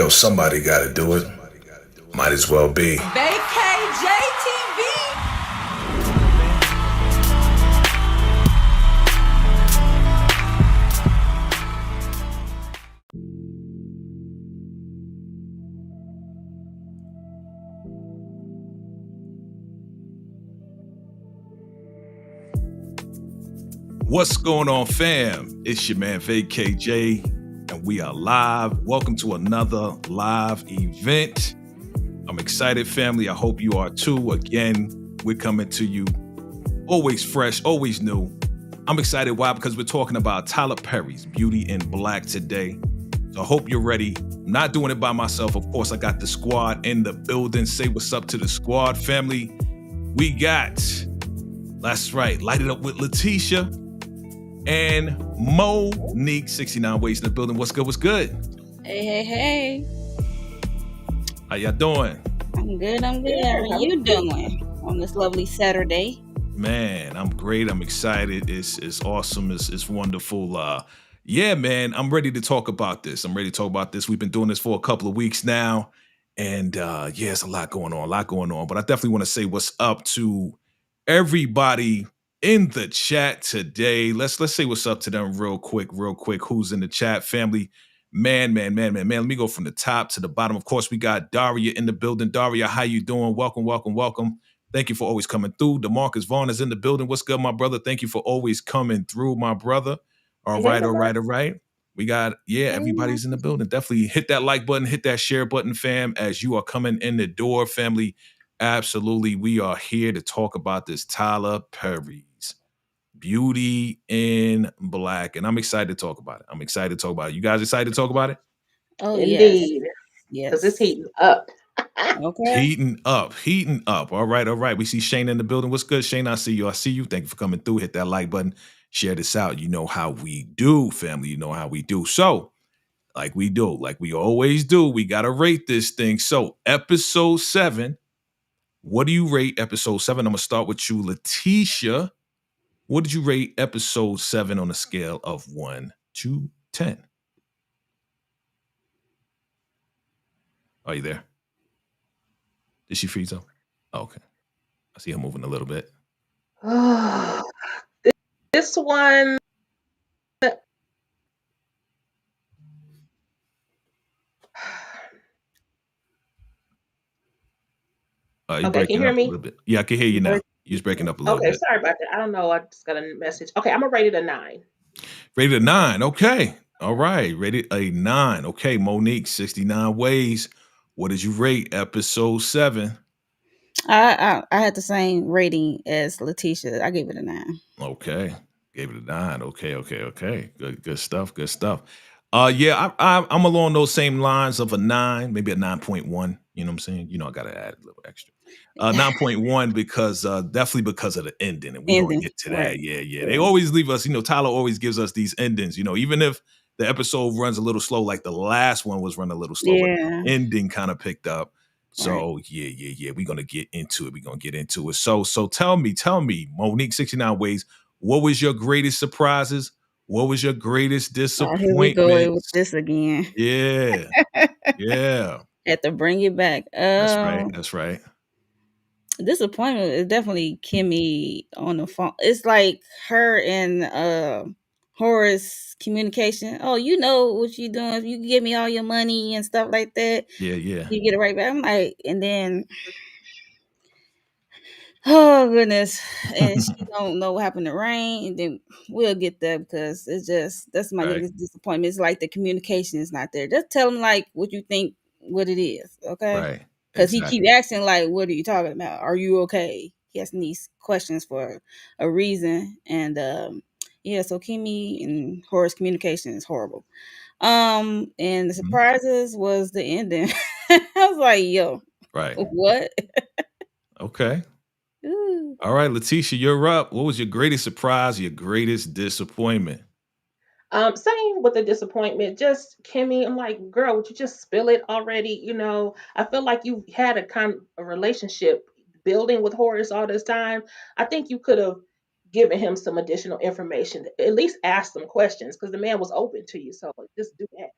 Yo, somebody gotta do it. Might as well be. VACAY-JayTV. What's going on, fam? It's your man VACAY-J, and we are live. Welcome to another live event. I'm excited, family. I hope you are too. Again, we're coming to you always fresh, always new. I'm excited. Why? Because we're talking about Tyler Perry's Beauty in Black today. So I hope you're ready. I'm not doing it by myself. Of course, I got the squad in the building. Say what's up to the squad, family. We got, that's right, Light It Up with Letitia and Monique, 69 Ways in the building. What's good? What's good? Hey. How y'all doing? I'm good. How are you doing on this lovely Saturday? Man, I'm great. I'm excited. It's awesome. It's wonderful. Yeah, man, I'm ready to talk about this. We've been doing this for a couple of weeks now. And yeah, it's a lot going on. But I definitely want to say what's up to everybody in the chat today. Let's say what's up to them real quick. Who's in the chat, family? Man. Let me go from the top to the bottom. Of course, we got Daria in the building. Daria, how you doing? Welcome. Thank you for always coming through. DeMarcus Vaughn is in the building. What's good, my brother? Thank you for always coming through, my brother. All right. We got, everybody's in the building. Definitely hit that like button, hit that share button, fam, as you are coming in the door, family. Absolutely. We are here to talk about this Tyler Perry's Beauty in Black. And I'm excited to talk about it. You guys excited to talk about it? Oh, indeed. Yes. Because it's heating up. Okay. Heating up. All right. We see Shane in the building. What's good, Shane? I see you. Thank you for coming through. Hit that like button. Share this out. You know how we do, family. You know how we do. So, like we always do, we got to rate this thing. So, episode 7. What do you rate episode 7? I'm going to start with you, Letitia. What did you rate episode 7 on a scale of 1 to 10? Are you there? Did she freeze up? Oh, okay. I see her moving a little bit. This one. You're okay, can you hear me? A little bit. Yeah, I can hear you now. You're just breaking up a little bit. Okay, sorry about that. I don't know. I just got a message. Okay, I'm going to rate it a 9. Rated a 9. Okay. All right. Rated a 9. Okay, Monique, 69 Ways. What did you rate episode 7? I had the same rating as Letitia. I gave it a 9. Okay. Gave it a 9. Okay. Good stuff. Yeah, I'm along those same lines of a 9, maybe a 9.1. You know what I'm saying? You know, I got to add a little extra. 9.1 because definitely because of the ending, and we're going to get to that. Right. Yeah. They always leave us, Tyler always gives us these endings, even if the episode runs a little slow, like the last one was running a little slow, but the ending kind of picked up. So yeah, we're going to get into it. So tell me, Monique, 69 Ways, what was your greatest surprises? What was your greatest disappointment? Here we go with this again. Yeah. Had to bring it back. That's right. Disappointment is definitely Kimmy on the phone. It's like her and Horace communication. Oh, you know what you doing. If you give me all your money and stuff like that. Yeah. You get it right back. I'm like, and then oh goodness. And she don't know what happened to Rain. And then we'll get there because it's just that's my biggest disappointment. It's like the communication is not there. Just tell him like what you think what it is. Okay. Right. Because he keep asking like, what are you talking about? Are you okay? He asking these questions for a reason. And so Kimmy and Horace communication is horrible. And the surprises was the ending. I was like, yo. Right. What? Okay. Ooh. All right, Letitia, you're up. What was your greatest surprise, your greatest disappointment? Same with the disappointment. Just Kimmy, I'm like, girl, would you just spill it already? I feel like you had a kind of a relationship building with Horace all this time. I think you could have given him some additional information, at least ask some questions because the man was open to you. So just do that.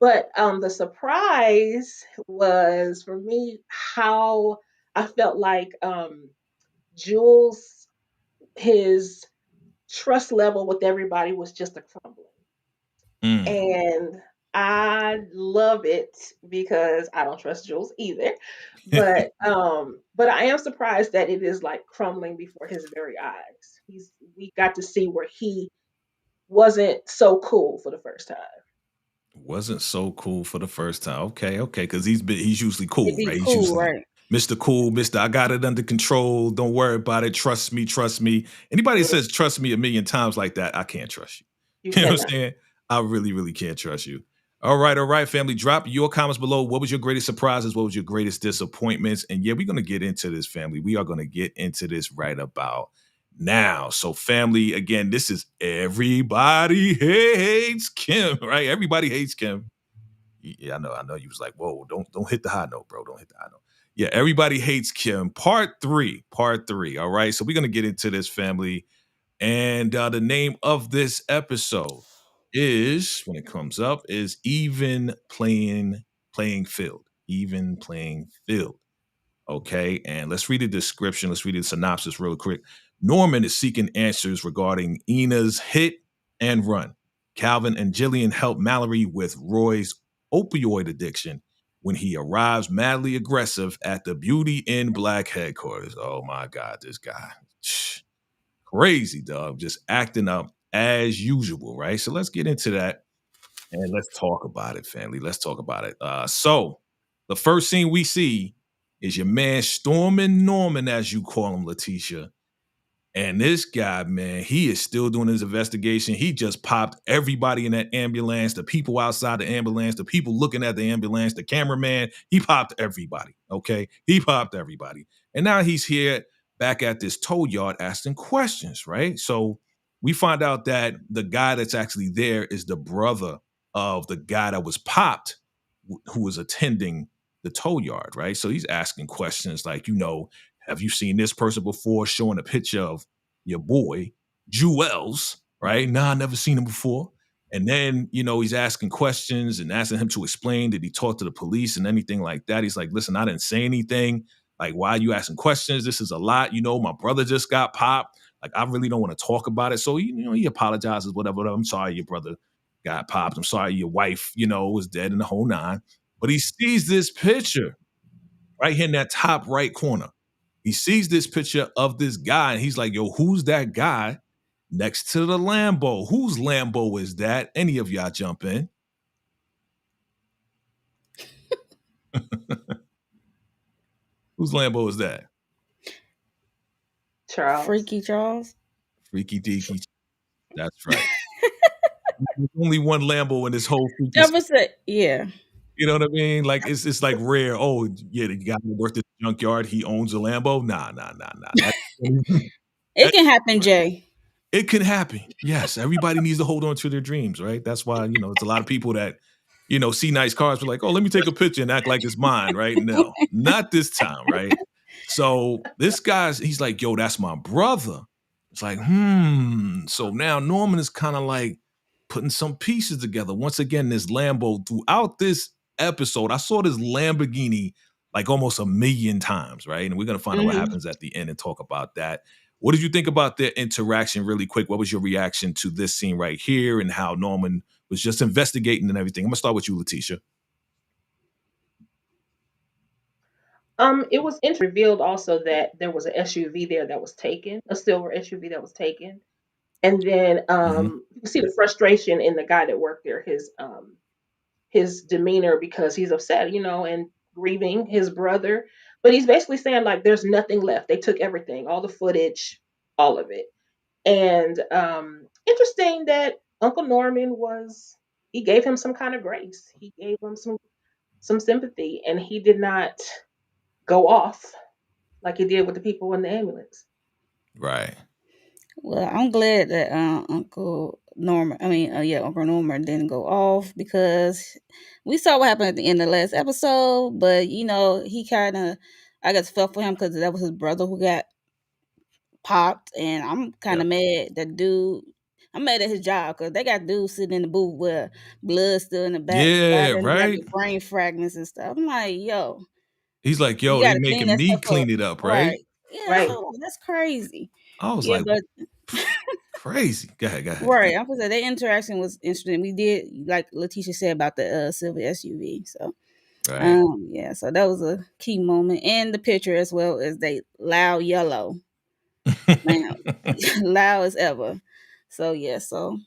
But the surprise was for me how I felt like Jules, his trust level with everybody was just a crumbling. Mm. And I love it because I don't trust Jules either. But I am surprised that it is like crumbling before his very eyes. We got to see where he wasn't so cool for the first time. Wasn't so cool for the first time. Okay, because he's usually cool, It'd be right? He's cool, usually right? Mr. Cool, Mr. I got it under control. Don't worry about it. Trust me, trust me. Anybody that Mm, says trust me a million times like that, I can't trust you. you You know what I'm cannot. saying? I really, really can't trust you. All right, family. Drop your comments below. What was your greatest surprises? What was your greatest disappointments? And yeah, we're gonna get into this, family. We are gonna get into this right about now. So, family, again, this is everybody hates Kim, right? Everybody hates Kim. Yeah, I know. You was like, whoa, don't hit the high note, bro. Don't hit the high note. Yeah, everybody hates Kim. Part three. All right. So we're gonna get into this, family. And the name of this episode is, when it comes up, is even playing field. Even playing field. Okay, and let's read the description. Let's read the synopsis real quick. Norman is seeking answers regarding Ina's hit and run. Calvin and Jillian help Mallory with Roy's opioid addiction when he arrives madly aggressive at the Beauty in Black headquarters. Oh my God, this guy. Crazy, dog. Just acting up as usual, right? So let's get into that and let's talk about it, family. Let's talk about it. So the first scene we see is your man Stormin' Norman, as you call him, Letitia. And this guy, man, he is still doing his investigation. He just popped everybody in that ambulance, the people outside the ambulance, the people looking at the ambulance, the cameraman. He popped everybody. Okay. He popped everybody. And now he's here back at this tow yard asking questions, right? So we find out that the guy that's actually there is the brother of the guy that was popped, who was attending the tow yard, right? So he's asking questions like, have you seen this person before? Showing a picture of your boy, Jules, right? Nah, I never seen him before. And then, he's asking questions and asking him to explain. Did he talk to the police and anything like that? He's like, listen, I didn't say anything. Like, why are you asking questions? This is a lot. My brother just got popped. Like, I really don't want to talk about it. So, he apologizes, whatever. I'm sorry your brother got popped. I'm sorry your wife, was dead in the whole nine. But he sees this picture right here in that top right corner. He sees this picture of this guy and he's like, yo, who's that guy next to the Lambo? Whose Lambo is that? Any of y'all jump in. Whose Lambo is that? Charles. Freaky Charles. Freaky Deaky. That's right. There's only one Lambo in this whole freaky. Yeah. You know what I mean? Like it's like rare. Oh, yeah, the guy who worked at the junkyard, he owns a Lambo. Nah. It can happen, Jay. It can happen. Yes. Everybody needs to hold on to their dreams, right? That's why, it's a lot of people that, see nice cars, but like, oh, let me take a picture and act like it's mine, right? No, not this time, right? So this guy's, he's like, yo, that's my brother. It's like, So now Norman is kind of like putting some pieces together. Once again, this Lambo throughout this episode, I saw this Lamborghini like almost a million times, right? And we're going to find out what happens at the end and talk about that. What did you think about their interaction really quick? What was your reaction to this scene right here and how Norman was just investigating and everything? I'm going to start with you, Letitia. It was revealed also that there was an SUV there that was taken, a silver SUV that was taken. And then you see the frustration in the guy that worked there, his demeanor because he's upset, and grieving his brother. But he's basically saying like there's nothing left. They took everything, all the footage, all of it. And interesting that Uncle Norman he gave him some kind of grace. He gave him some sympathy, and he did not go off like he did with the people in the ambulance. Right. Well, I'm glad that Uncle Norman didn't go off because we saw what happened at the end of the last episode. But he kind of, I guess, felt for him because that was his brother who got popped, and I'm kind of mad that dude I'm mad at his job because they got dudes sitting in the booth where blood still in the back, Yeah, and got right. the brain fragments and stuff. I'm like, yo, He's like, you yo, got they to clean making that me stuff up, clean it up, right? right? Yeah, Right. so that's crazy. I was Yeah, like, but crazy. Go ahead. right, I'm gonna say that interaction was interesting. We did, like Letitia said about the silver SUV. So, Right. yeah, so that was a key moment, and the picture as well as they loud yellow, man, loud as ever. So yeah, so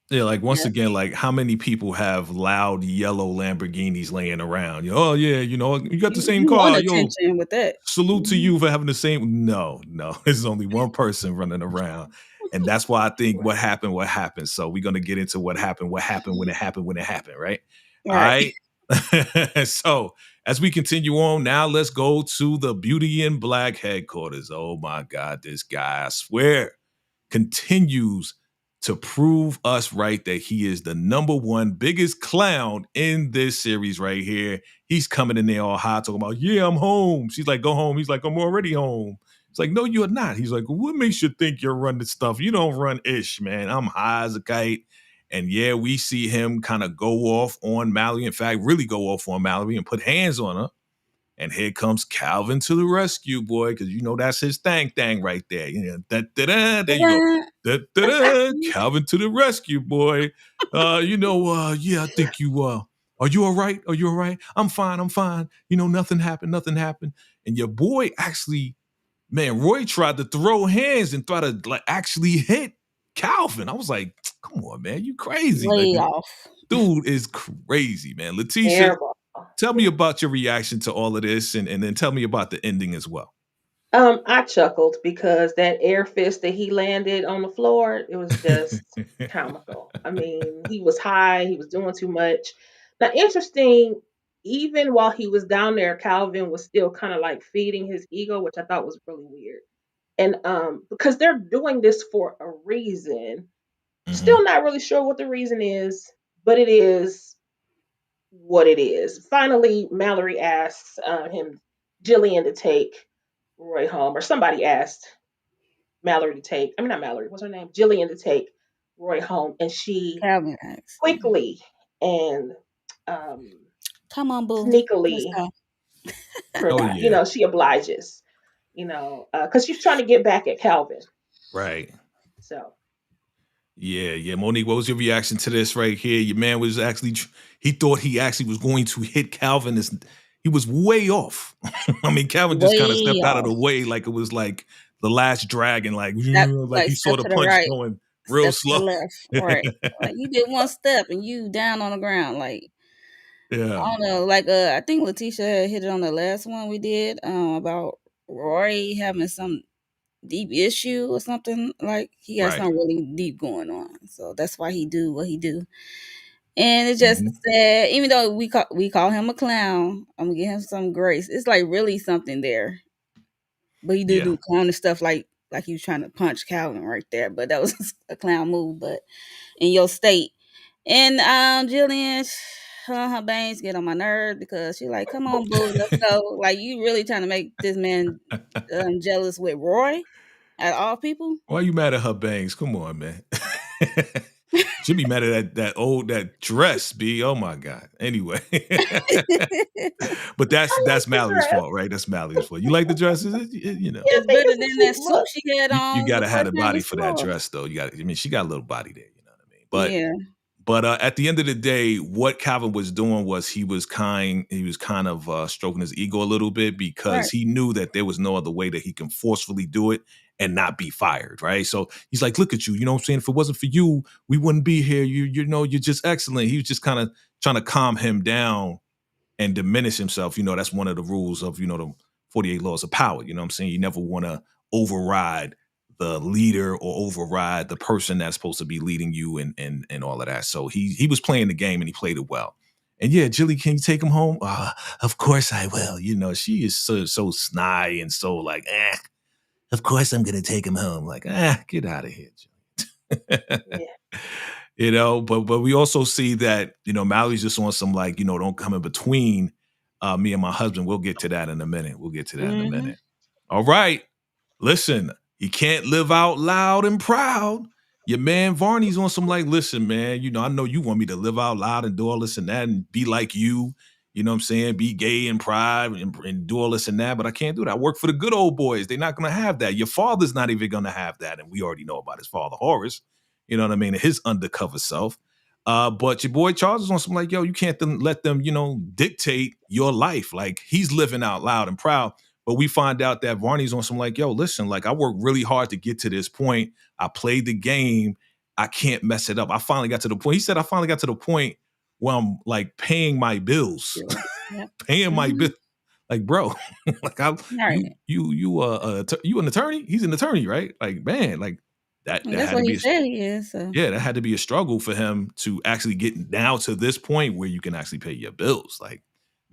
Yeah, like once yeah, again, like how many people have loud yellow Lamborghinis laying around? Oh yeah, you got the same you want car. Yo, attention with that. salute to Mhm. you for having the same. No, there's only one person running around, and that's why I think what happened. So we're gonna get into what happened when it happened, right? All Right. right. So as we continue on, now let's go to the Beauty in Black headquarters. Oh my God, this guy, I swear, continues to prove us right that he is the #1 biggest clown in this series right here. He's coming in there all high, talking about, yeah, I'm home. She's like, go home. He's like, I'm already home. It's like, no, you're not. He's like, what makes you think you're running stuff? You don't run ish, man. I'm high as a kite. And yeah, we see him kind of go off on Mallory. In fact, really go off on Mallory and put hands on her. And here comes Calvin to the rescue, boy, because that's his thing right there. There you go. Calvin to the rescue, boy. Yeah, I think you are you all right? Are you all right? I'm fine. Nothing happened. And your boy actually, man, Roy tried to throw hands and try to like actually hit Calvin. I was like, come on, man, you crazy. Like, Way off. dude is crazy, man. Letitia, Terrible. tell me about your reaction to all of this, and then tell me about the ending as well. I chuckled because that air fist that he landed on the floor, it was just comical. I mean, he was high, he was doing too much. Now, interesting, even while he was down there, Calvin was still kind of like feeding his ego, which I thought was really weird. And because they're doing this for a reason, Mhm. still not really sure what the reason is, but it is what it is. Finally, Mallory asks Jillian, to take Roy home, or somebody asked Mallory to take, I mean, not Mallory, what's her name? Jillian, to take Roy home. And she Calvin acts. quickly and um, Come on, boo. Let's sneakily, go. Oh yeah, she obliges, because she's trying to get back at Calvin. right. So, Yeah. Monique, what was your reaction to this right here? Your man was actually, he thought he actually was going to hit Calvin. He was way off. I mean, Calvin just kind of Way stepped out of the off. way like it was like the last dragon, like, Step, like like he saw step the to the punch right, going real step to the slow. left. Right. Like you did one step and you down on the ground. Like Yeah, I don't know. Like I think Letitia had hit it on the last one we did about Rory having some deep issue or something. Like he has right. something really deep going on. So that's why he do what he do. And it's just Mhm. sad, even though we call him a clown, I'm gonna give him some grace. It's like really something there. But he Yeah, do clown and stuff like he was trying to punch Calvin right there. But that was a clown move, but in your state. And Jillian, her bangs get on my nerves because she like, come on, boo, let's go. Like you really trying to make this man jealous with Roy at all people? why you mad at her bangs? Come on, man. Should be mad at that dress, B. Oh my God. Anyway. But that's I like that's the Mallory's dress. fault, right? That's Mallory's fault. You like the dresses? Yeah, I It's think better it's a than that cute suit look. she had You on the gotta have first a time we body for that saw her. dress, though. I mean, she got a little body there, you know what I mean? Yeah. But at the end of the day, what Calvin was doing was he was kind of stroking his ego a little bit because Right. he knew that there was no other way that he can forcefully do it and not be fired, right? So he's like, look at you, you know what I'm saying? If it wasn't for you, we wouldn't be here. You're just excellent. He was just kind of trying to calm him down and diminish himself. That's one of the rules of, the 48 laws of power. You know what I'm saying? You never want to override the leader or override the person that's supposed to be leading you and all of that. So he was playing the game and he played it well. And yeah, Jilly, can you take him home? Of course I will. She is so snide and so like, of course I'm gonna take him home. Like, get out of here, Jilly. Yeah. But we also see that, Mallory's just on some like, don't come in between me and my husband. We'll get to that in a minute. Mhm. All right. Listen, he can't live out loud and proud. your man Varney's on some like, listen, man, you know, I know you want me to live out loud and do all this and that and be like you know what I'm saying? Be gay and pride and do all this and that, but I can't do that. I work for the good old boys. They're not going to have that. Your father's not even going to have that. And we already know about his father, Horace, you know what I mean? His undercover self. But your boy Charles is on some like, yo, you can't let them, you know, dictate your life. Like he's living out loud and proud. But we find out that Varney's on some like, yo, listen, like I worked really hard to get to this point. I played the game. I can't mess it up. I finally got to the point. He said, I finally got to the point where I'm like paying my bills, Yep. paying my bill. Like, bro, like Right. you an attorney? He's an attorney, right? Like, man, like that That's had to what he be said he is. So. yeah, that had to be a struggle for him to actually get down to this point where you can actually pay your bills. Like,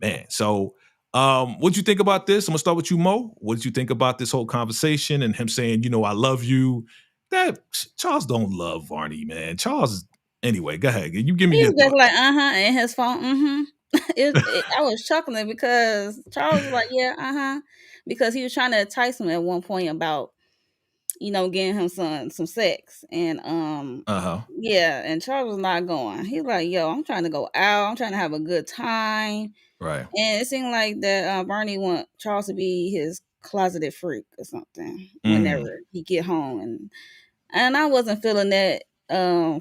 man. So what'd you think about this? I'm gonna start with you, Mo. What did you think about this whole conversation and him saying, you know, I love you? That Charles don't love Varney, man. Charles, anyway, go ahead. You give me He your was just thoughts. like, and his phone, I was chuckling because Charles was like, yeah, because he was trying to entice him at one point about, you know, getting him some sex. And Uh-huh. yeah, and Charles was not going. He's like, yo, I'm trying to go out, I'm trying to have a good time. Right. And it seemed like that Barney want Charles to be his closeted freak or something Mm. whenever he get home. And I wasn't feeling that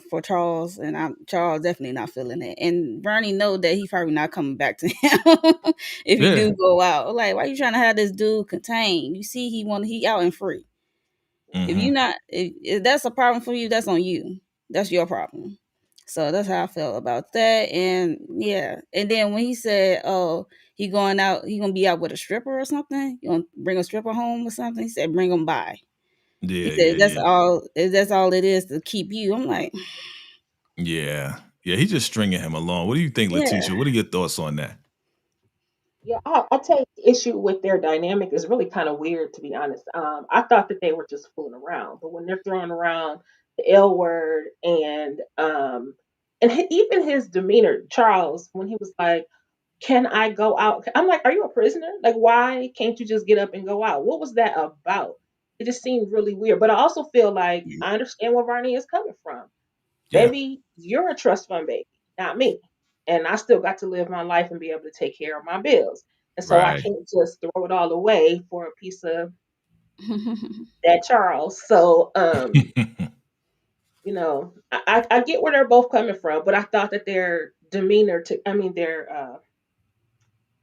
for Charles, and Charles definitely not feeling it. And Bernie know that he probably not coming back to him if he Yeah. do go out. Like, why you trying to have this dude contained? You see, he out and free. If Mm-hmm. you not, if that's a problem for you, that's on you. That's your problem. So that's how I felt about that. And yeah, and then when he said, "Oh, he going out, he gonna be out with a stripper or something. You gonna bring a stripper home or something?" He said, "Bring him by." He Yeah, said, yeah, "That's yeah. all. That's all it is to keep you." I'm like, Yeah. Yeah, he's just stringing him along. What do you think, yeah, Letitia? What are your thoughts on that? Yeah, I take issue with their dynamic. It's really kind of weird, to be honest. I thought that they were just fooling around, but when they're throwing around the L word and even his demeanor, Charles, when he was like, "Can I go out?" I'm like, "Are you a prisoner? Like, why can't you just get up and go out?" What was that about? It just seemed really weird. But I also feel like I understand where Varney is coming from. Yeah. Baby, you're a trust fund baby, not me. And I still got to live my life and be able to take care of my bills. And so I Right. can't just throw it all away for a piece of that Charles. So I get where they're both coming from, but I thought that their demeanor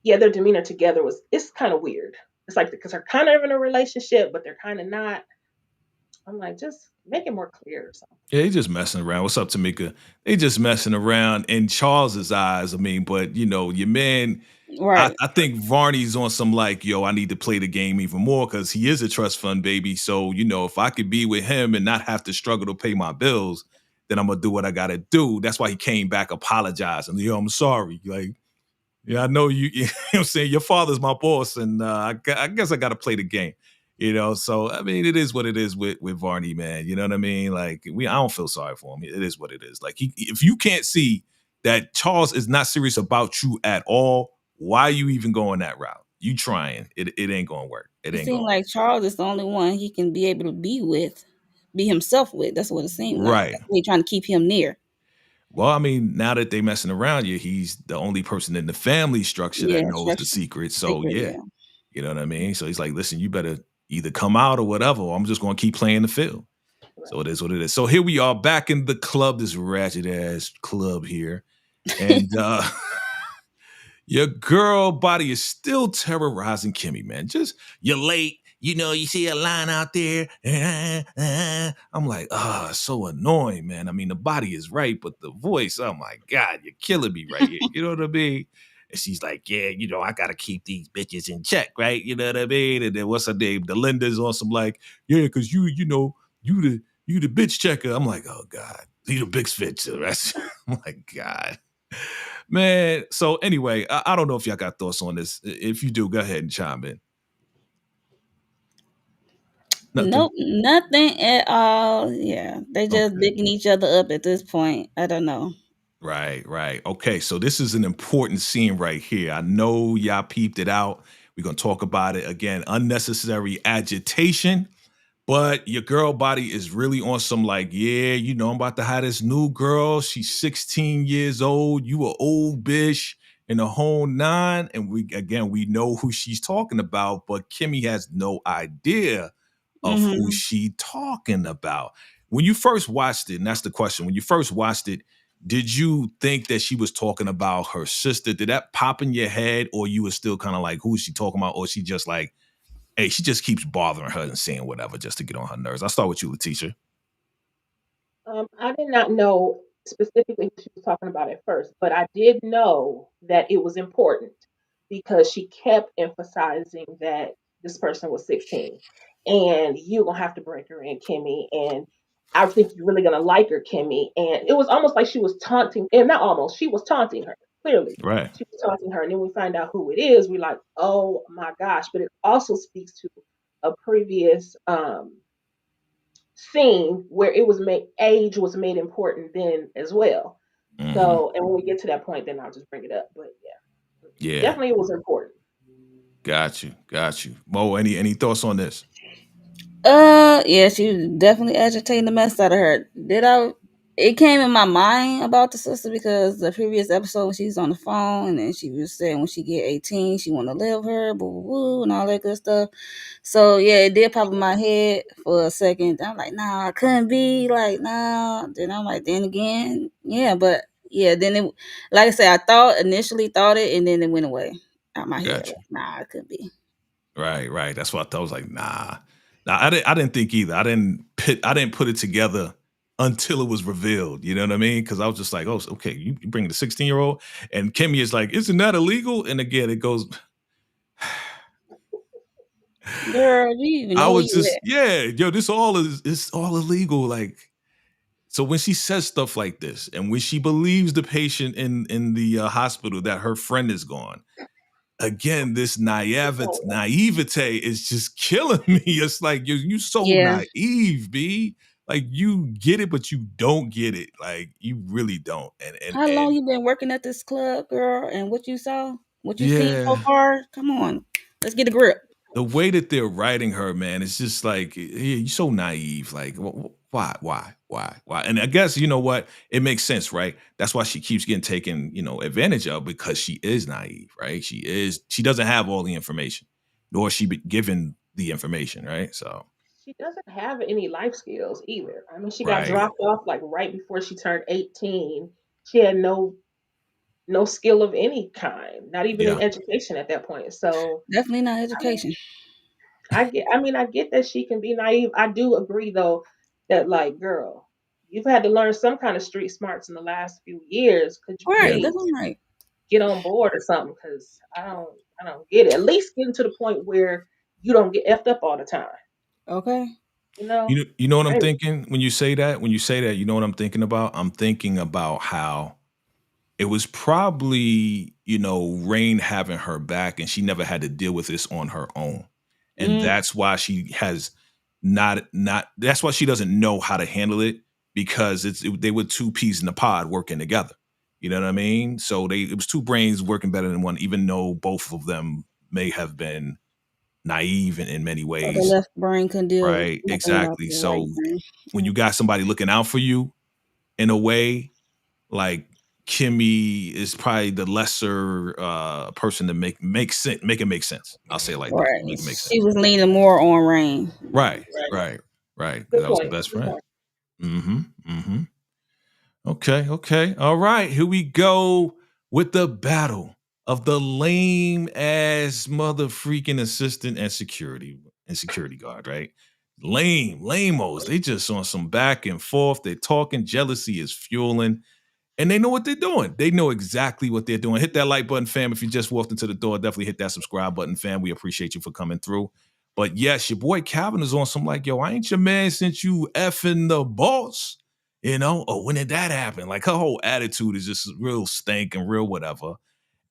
their demeanor together it's kind of weird. It's like because they're kind of in a relationship, but they're kind of not. I'm like, just make it more clear or something. Yeah, they just messing around. What's up, Tamika? They just messing around in Charles's eyes. I mean, but you know, your man, right. I think Varney's on some like, yo, I need to play the game even more because he is a trust fund baby. So, you know, if I could be with him and not have to struggle to pay my bills, then I'm gonna do what I gotta do. That's why he came back apologizing. Yo, I'm sorry. Like, yeah, I know you. You know what I'm saying? Your father's my boss, and I guess I got to play the game. You know, so I mean, it is what it is with Varney, man. You know what I mean? Like, I don't feel sorry for him. It is what it is. Like, if you can't see that Charles is not serious about you at all, why are you even going that route? You trying? It ain't gonna work. It It ain't seemed gonna work. like Charles is the only one he can be able to be with, be himself with. That's what it seemed like. Right. That's why he trying to keep him near. Well, I mean, now that they messing around you, he's the only person in the family structure that Yeah, knows the structure. secret. So Secret, yeah, yeah. you know what I mean? So he's like, listen, you better either come out or whatever, or I'm just gonna keep playing the field. So Right. it is what it is. So here we are back in the club, this ratchet ass club here. And your girl body is still terrorizing Kimmy, man. Just you're late. You know, you see a line out there. I'm like, so annoying, man. I mean, the body is right, but the voice, oh my God, you're killing me right here. You know what I mean? And she's like, yeah, you know, I gotta keep these bitches in check, right? You know what I mean? And then what's her name? The Linda's on some like, yeah, because you know, you the bitch checker. I'm like, oh God, you the big bitch. That's I'm like, God. Man, so anyway, I don't know if y'all got thoughts on this. If you do, go ahead and chime in. Nothing? Nope, nothing at all. Yeah, they just Okay. bigging each other up at this point. I don't know. Right, right. Okay, so this is an important scene right here. I know y'all peeped it out. We're going to talk about it again. Unnecessary agitation. But your girl body is really on some like, yeah, you know, I'm about to have this new girl. She's 16 years old. You a old bitch in the whole nine. And we know who she's talking about, but Kimmy has no idea of who she talking about. When you first watched it, and that's the question, when you first watched it, did you think that she was talking about her sister? Did that pop in your head, or you were still kind of like, who is she talking about? Or she just like, hey, she just keeps bothering her and saying whatever just to get on her nerves? I'll start with you, Letitia. I did not know specifically who she was talking about at first, but I did know that it was important because she kept emphasizing that this person was 16 and you're going to have to break her in, Kimmy. And I think you're really going to like her, Kimmy. And it was almost like she was taunting, and not almost, she was taunting her, clearly. Right. She was taunting her. And then we find out who it is. We're like, oh my gosh. But it also speaks to a previous scene where it was made age was made important then as well. So, and when we get to that point, then I'll just bring it up. But yeah, Yeah. definitely it was important. Got you. Got you. Mo, any thoughts on this? Yeah, she was definitely agitating the mess out of her. Did I? It came in my mind about the sister because the previous episode when she was on the phone and then she was saying when she get 18 she want to live her, boo boo boo, and all that good stuff. So yeah, it did pop in my head for a second. I'm like, nah, I couldn't be like, nah. Then I'm like, then again, yeah, but yeah, then it, like I said, initially thought it, and then it went away out my head. Got Like, you. nah, it couldn't be. Right. That's what I thought. I was like, nah. Nah, I didn't think either. I didn't put it together until it was revealed. You know what I mean? Because I was just like, oh, okay, you bring the 16-year-old, and Kimmy is like, isn't that illegal? And again, it goes. Girl, do you even I know where was you just, yeah, yo, it's all illegal. Like, so when she says stuff like this, and when she believes the patient in the hospital that her friend is gone, again, this naivete is just killing me. It's like you so Yeah. naive, B. Like you get it, but you don't get it. Like you really don't. How long And you been working at this club, girl? And what you saw? What you seen so yeah, far? Come on. Let's get a grip. the way that they're writing her, man, it's just like you're so naive. Like, why? And I guess you know what? It makes sense, right? That's why she keeps getting taken, advantage of because she is naive, right? She doesn't have all the information, nor she be given the information, right? So, She doesn't have any life skills either. I mean, she got right, dropped off like right before she turned 18. She had no skill of any kind, not even in yeah, education at that point. So Definitely not I mean, education. I get that she can be naive. I do agree though that like, girl, you've had to learn some kind of street smarts in the last few years. Could you Right. yeah, That's please all right. get on board or something? Because I don't get it. At least getting to the point where you don't get effed up all the time. Okay. You know, you know what I'm Maybe. thinking when you say that. When you say that, you know what I'm thinking about. I'm thinking about how it was probably, Rain having her back and she never had to deal with this on her own. And Mm, that's why she has not that's why she doesn't know how to handle it because they were two peas in a pod working together. You know what I mean? So it was two brains working better than one, even though both of them may have been naive in many so the ways. left brain can deal with Right. nothing without Exactly. the right So brain. when you got somebody looking out for you in a way, like Kimmy is probably the lesser person to make it make sense. I'll say it like that. Right. Make it make She sense. was leaning more on rain. Right, right. Good That was the point. best Good friend. point. Mm-hmm. Okay. All right, here we go with the battle of the lame ass mother freaking assistant and security guard, right? Lamos. They just on some back and forth. They're talking. Jealousy is fueling. And they know what they're doing. They know exactly what they're doing. Hit that like button, fam. If you just walked into the door, definitely hit that subscribe button, fam. We appreciate you for coming through. But yes, your boy Calvin is on some like, yo, I ain't your man since you effing the boss. Or when did that happen? Like her whole attitude is just real stank and real whatever.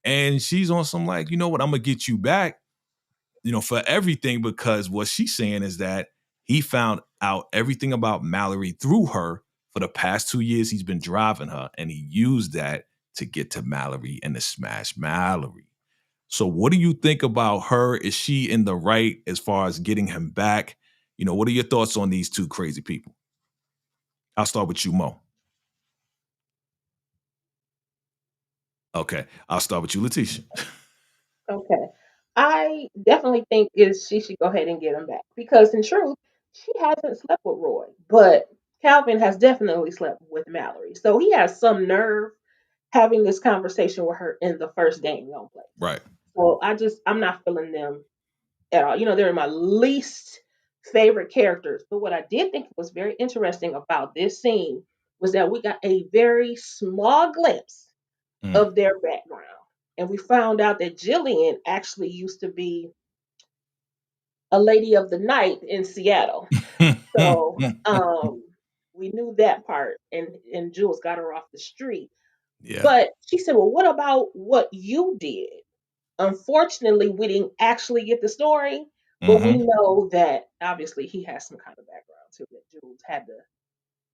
And she's on some like, you know what, I'm gonna get you back, for everything because what she's saying is that he found out everything about Mallory through her for the past 2 years he's been driving her, and he used that to get to Mallory and to smash Mallory. So what do you think about her? Is she in the right as far as getting him back? What are your thoughts on these two crazy people? I'll start with you, Mo. Okay, I'll start with you, Letitia. Okay. I definitely think is she should go ahead and get him back because in truth, she hasn't slept with Roy, but Calvin has definitely slept with Mallory. So he has some nerve having this conversation with her in the first game on play. Right. So I'm not feeling them at all. They're my least favorite characters. But what I did think was very interesting about this scene was that we got a very small glimpse Mm. of their background. And we found out that Jillian actually used to be a lady of the night in Seattle. So we knew that part, and Jules got her off the street. Yeah. But she said, "Well, what about what you did?" Unfortunately, we didn't actually get the story, but we Mm-hmm. know that obviously he has some kind of background too that Jules had to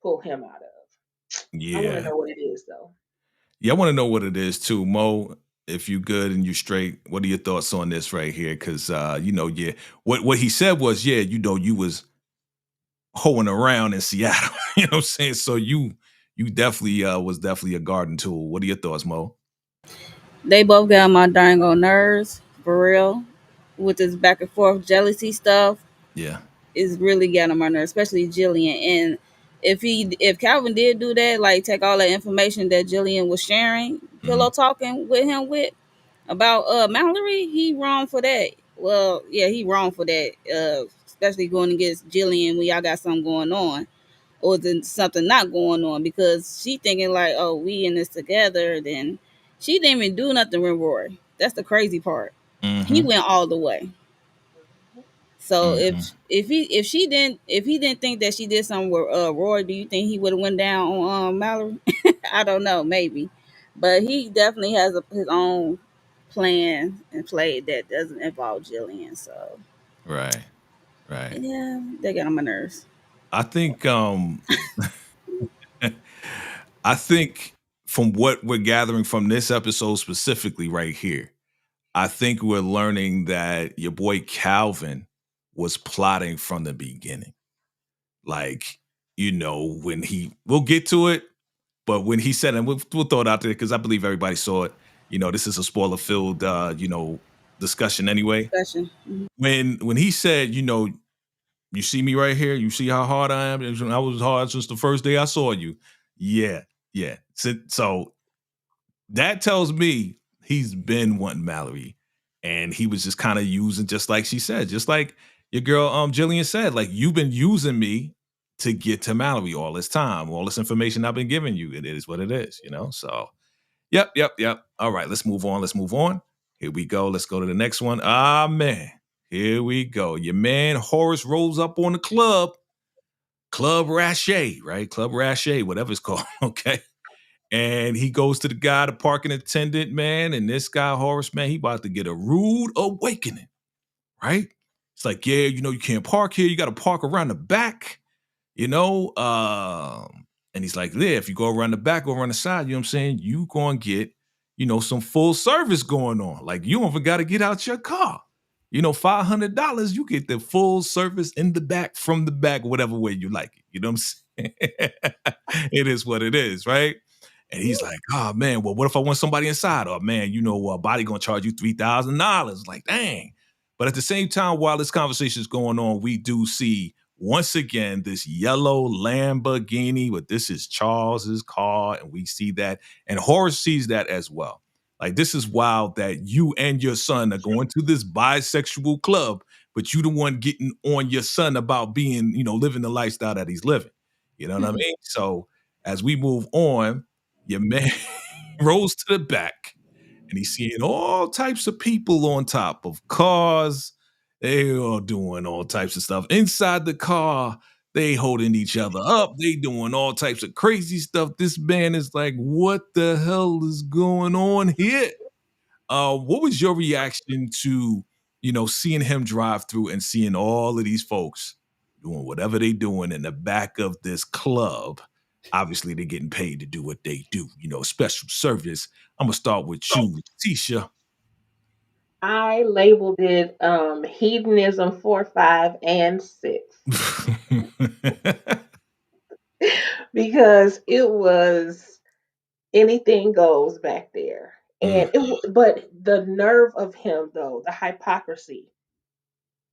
pull him out of. I want to Yeah. know what it is though. Yeah, I want to know what it is too, Mo. If you good and you straight, what are your thoughts on this right here? Because yeah, what he said was, yeah, you was hoeing around in Seattle. You know what I'm saying? So you definitely was definitely a garden tool. What are your thoughts, Mo? They both got on my dang on nerves, for real. With this back and forth jealousy stuff, Yeah. is really getting on my nerves, especially Jillian. And if Calvin did do that, like take all the information that Jillian was sharing, Mm-hmm. pillow talking with him with about Mallory, he wrong for that. Well, yeah, he wrong for that. Especially going against Jillian when y'all got something going on. Or then something not going on because she thinking like, oh, we in this together. Then she didn't even do nothing with Roy. That's the crazy part. He Mm-hmm. went all the way. So Mm-hmm. if he didn't think that she did something with Roy, do you think he would have went down on Mallory? I don't know, maybe, but he definitely has his own plan and play that doesn't involve Jillian. So Right. Right. yeah, they get on my nerves. I think I think from what we're gathering from this episode specifically right here, I think we're learning that your boy Calvin was plotting from the beginning. Like, when we'll get to it, but when he said, and we'll throw it out there because I believe everybody saw it. This is a spoiler filled, discussion anyway. Discussion. Mhm. When he said, you see me right here, you see how hard I am. I was hard since the first day I saw you. Yeah, yeah. So that tells me he's been wanting Mallory, and he was just kind of using, just like she said, just like your girl Jillian said, like you've been using me to get to Mallory all this time, all this information I've been giving you. It is what it is. So yep. All right, let's move on. Let's move on. Here we go. Let's go to the next one. Ah man, here we go. Your man Horace rolls up on the Club Rache, right? Club Rache, whatever it's called. Okay. And he goes to the guy, the parking attendant, man. And this guy, Horace, man, he about to get a rude awakening, right? It's like, yeah, you can't park here. You got to park around the back, you know? And he's like, yeah, if you go around the back, go around the side, you know what I'm saying? You going to get, some full service going on. Like, you don't even got to get out your car. $500, you get the full service in the back, from the back, whatever way you like it. You know what I'm saying? It is what it is, right? And he's like, oh man, well, what if I want somebody inside? Oh man, body gonna charge you $3,000. Like, dang. But at the same time, while this conversation is going on, we do see once again this yellow Lamborghini, but this is Charles's car, and we see that, and Horace sees that as well. Like, this is wild that you and your son are going to this bisexual club, but you the one getting on your son about being, living the lifestyle that he's living. You know what I mean? So as we move on, your man rolls to the back and he's seeing all types of people on top of cars. They are doing all types of stuff inside the car. They holding each other up. They doing all types of crazy stuff. This man is like, what the hell is going on here? What was your reaction to, seeing him drive through and seeing all of these folks doing whatever they doing in the back of this club? Obviously, they're getting paid to do what they do, special service. I'm gonna start with you, Tisha. I labeled it hedonism 4, 5, and 6 because it was anything goes back there. Mm, And but the nerve of him though, the hypocrisy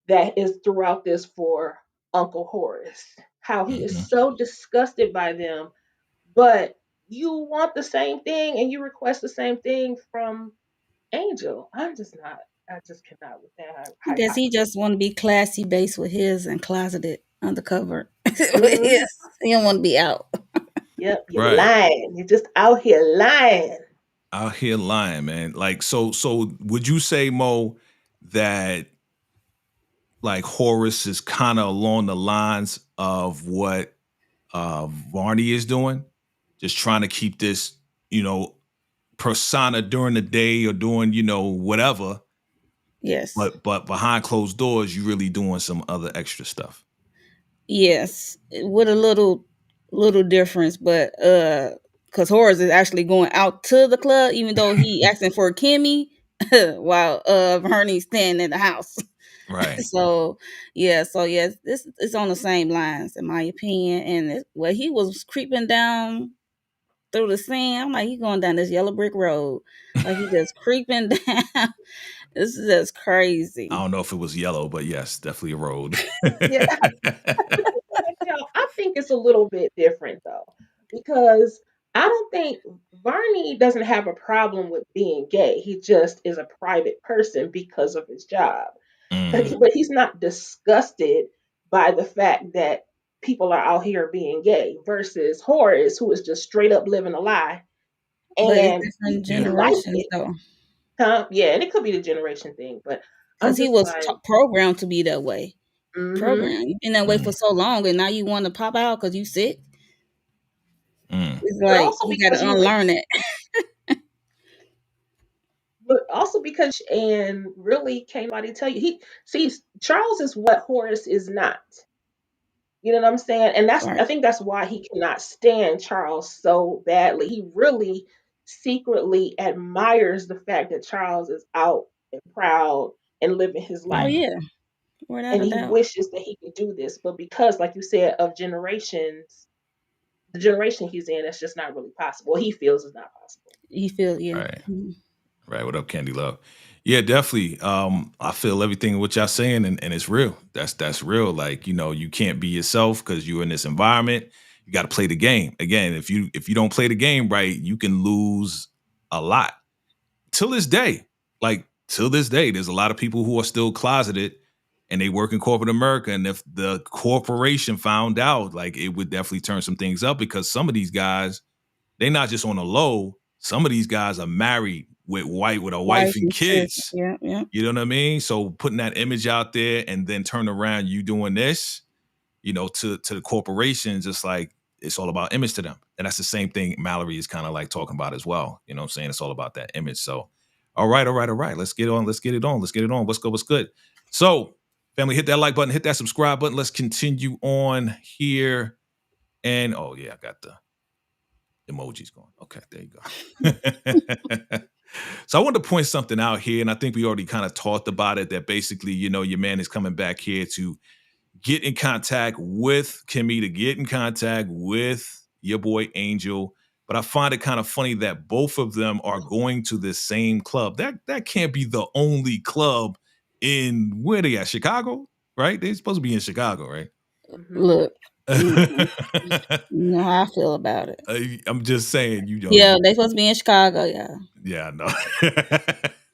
that is throughout this for Uncle Horace, how he is mhm. so disgusted by them, but you want the same thing and you request the same thing from Angel. I just cannot with that I guess he hypocrisy. just want to be classy based with his and closeted undercover with his. Hmm. He don't want to be out. Yep, you're Right. lying. You're just out here lying. Out here lying, man. Like, so would you say, Mo, that like Horace is kind of along the lines of what Varney is doing? Just trying to keep this, you know, persona during the day or doing, you know, whatever. Yes. But behind closed doors, you really doing some other extra stuff. Yes. With a little difference, but because Horace is actually going out to the club, even though he asking for Kimmy, while Varney's staying in the house. Right. So yeah, so yes, this is on the same lines in my opinion. And where he was creeping down through the scene, I'm like, he going down this yellow brick road, like he just creeping down. This is just I crazy. don't know if it was yellow, but yes, definitely a road. Yeah, I think it's a little bit different though, because I don't think Varney doesn't have a problem with being gay. He just is a private person because of his job. Mm, But he's not disgusted by the fact that people are out here being gay versus Horace, who is just straight up living a lie. But it's And different he liked generations it. though, Huh? Yeah, and it could be the generation thing, but I'm because he just was like, programmed to be that way. mm-hmm. Programmed. You've been that way for mm, so long, and now you want to pop out because you sick. mm. It's But like also he got because to you unlearn it. but also because and really can't nobody tell you he sees Charles is what Horace is not. You know what I'm saying? And I Right. think that's why he cannot stand Charles so badly. He really secretly admires the fact that Charles is out and proud and living his Oh life. Mm. yeah, without And a he doubt. wishes that he could do this. But because, like you said, of generations, the generation he's in, that's just not really possible. He feels it's not possible. You feel yeah. Right. Mhm. Right. What up, Candy Love? Yeah, definitely. I feel everything what y'all saying, and it's real. That's real. Like, you know, you can't be yourself because you're in this environment. You got to play the game. Again, if you don't play the game right, you can lose a lot. Till this day, like till this day, there's a lot of people who are still closeted and they work in corporate America. And if the corporation found out, like it would definitely turn some things up because some of these guys, they're not just on the low. Some of these guys are married with a wife Wife and and children. kids. Yeah, yeah. You know what I mean? So putting that image out there and then turn around, you doing this, you know, to the corporations, it's like it's all about image to them. And that's the same thing Mallory is kind of like talking about as well. You know what I'm saying? It's all about that image. So all right, all right, all right. Let's get on. Let's get it on. Let's get it on. What's good? What's good? So, family, hit that like button, hit that subscribe button. Let's continue on here. And oh yeah, I got the emojis going. Okay, there you go. So I wanted to point something out here, and I think we already kind of talked about it. That basically, you know, your man is coming back here to get in contact with Kimmy, to get in contact with your boy Angel. But I find it kind of funny that both of them are going to the same club. That can't be the only club in where they at? Chicago, right? They're supposed to be in Chicago, right? Hmm. Look, mm, you know how I feel about it. I'm just saying, you know, Yeah, they supposed to be in Chicago. Yeah. yeah, I know.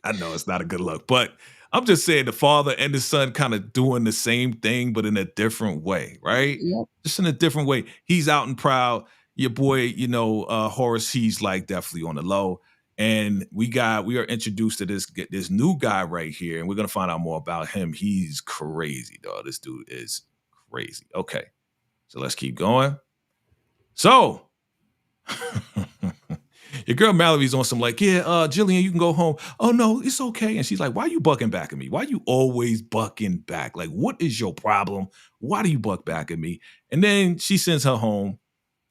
I know it's not a good look, but I'm just saying the father and the son kind of doing the same thing, but in a different way, right? Yep. Just in a different way. He's out and proud. Your boy, you know, Horace, he's like definitely on the low. And we are introduced to this new guy right here, and we're gonna find out more about him. He's crazy, dog. This dude is crazy. Okay, so let's keep going. So your girl Mallory's on some like, yeah, Jillian, you can go home. Oh no, it's okay. And she's like, why are you bucking back at me? Why are you always bucking back? Like, what is your problem? Why do you buck back at me? And then she sends her home,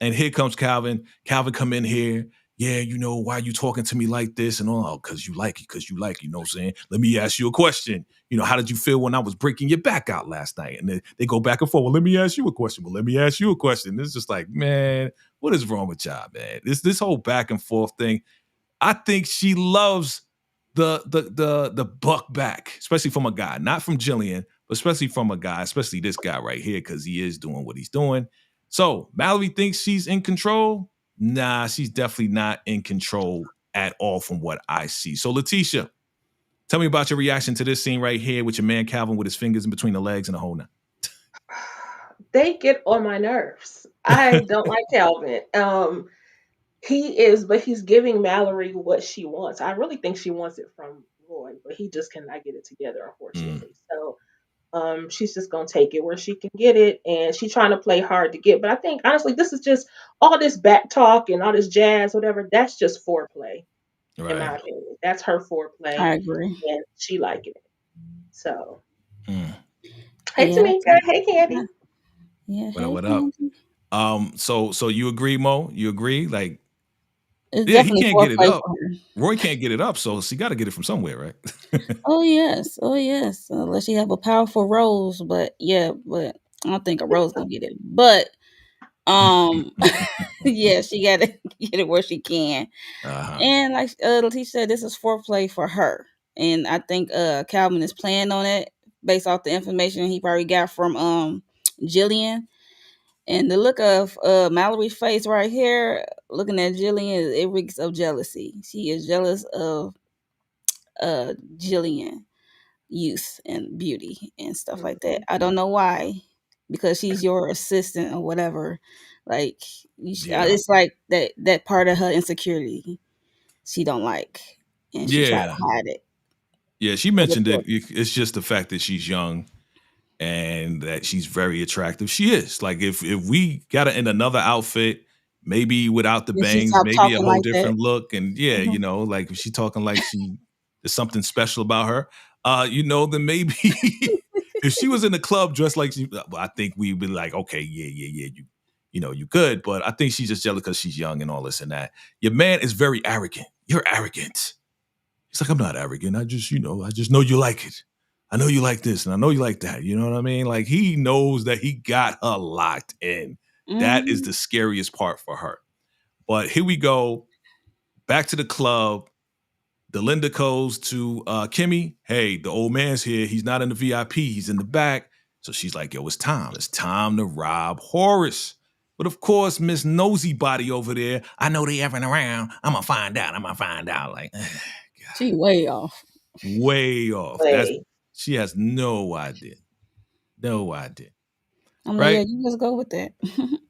and here comes Calvin. Calvin come in here. yeah, why you talking to me like this and all? Because you like it, you know what I'm saying? Let me ask you a question. How did you feel when I was breaking your back out last night? And they go back and forth. Well, let me ask you a question. Well, let me ask you a question. It's just like, man, what is wrong with y'all, man? This whole back and forth thing. I think she loves the buck back, especially from a guy, not from Jillian, but especially from a guy, especially this guy right here, because he is doing what he's doing. So Mallory thinks she's in control. Nah, she's definitely not in control at all from what I see. So Letitia, tell me about your reaction to this scene right here with your man Calvin with his fingers in between the legs and the whole nut. They get on my nerves. I don't like Calvin. But he's giving Mallory what she wants. I really think she wants it from Roy, but he just cannot get it together, unfortunately. So she's just gonna take it where she can get it, and she's trying to play hard to get. But I think honestly, this is just all this back talk and all this jazz, whatever. That's just foreplay, in Right. my opinion. That's her foreplay, I agree. and she liking it. So, Mm. hey Yeah. Tamika, hey Candy. Yeah. What up? Hey, What up? Candy. So you agree, Mo? You agree? Like, It's yeah, he definitely can't get it foreplay up. for her. Roy can't get it up, so she got to get it from somewhere, right? Oh yes. Oh yes. Unless you have a powerful rose, but I don't think a rose gonna get it. But um, yeah, she gotta get it where she can. Uh-huh. And like Letitia said, this is foreplay for her. And I think Calvin is playing on it based off the information he probably got from Jillian. And the look of Mallory's face right here, looking at Jillian, it reeks of jealousy. She is jealous of Jillian youth and beauty and stuff like that. Mhm. I don't know why, because she's your assistant or whatever. Like Yeah. it's like that part of her insecurity she don't like, and she try Yeah. to hide it. Yeah, she With mentioned the- it's just the fact that she's young and that she's very attractive. She is. Like if we got her in another outfit, maybe without the And she bangs, stopped maybe a talking whole like that. different look. And yeah, Mhm. like if she talking like there's something special about her, then maybe if she was in the club dressed like I think we'd be like, okay, yeah, you good. But I think she's just jealous because she's young and all this and that. Your man is very arrogant. You're arrogant. He's like, I'm not arrogant. I just know you like it. I know you like this and I know you like that. You know what I mean? Like he knows that he got her locked in. That is Mhm. the scariest part for her. But here we go. Back to the club. Delinda goes to Kimmy. Hey, the old man's here. He's not in the VIP. He's in the back. So she's like, yo, it's time. It's time to rob Horace. But of course, Miss Nosy Body over there, I know they effing around. I'm going to find out. Like, She way off. way off. Play. She has no idea. No idea. I'm like, yeah, Right? you just go with that.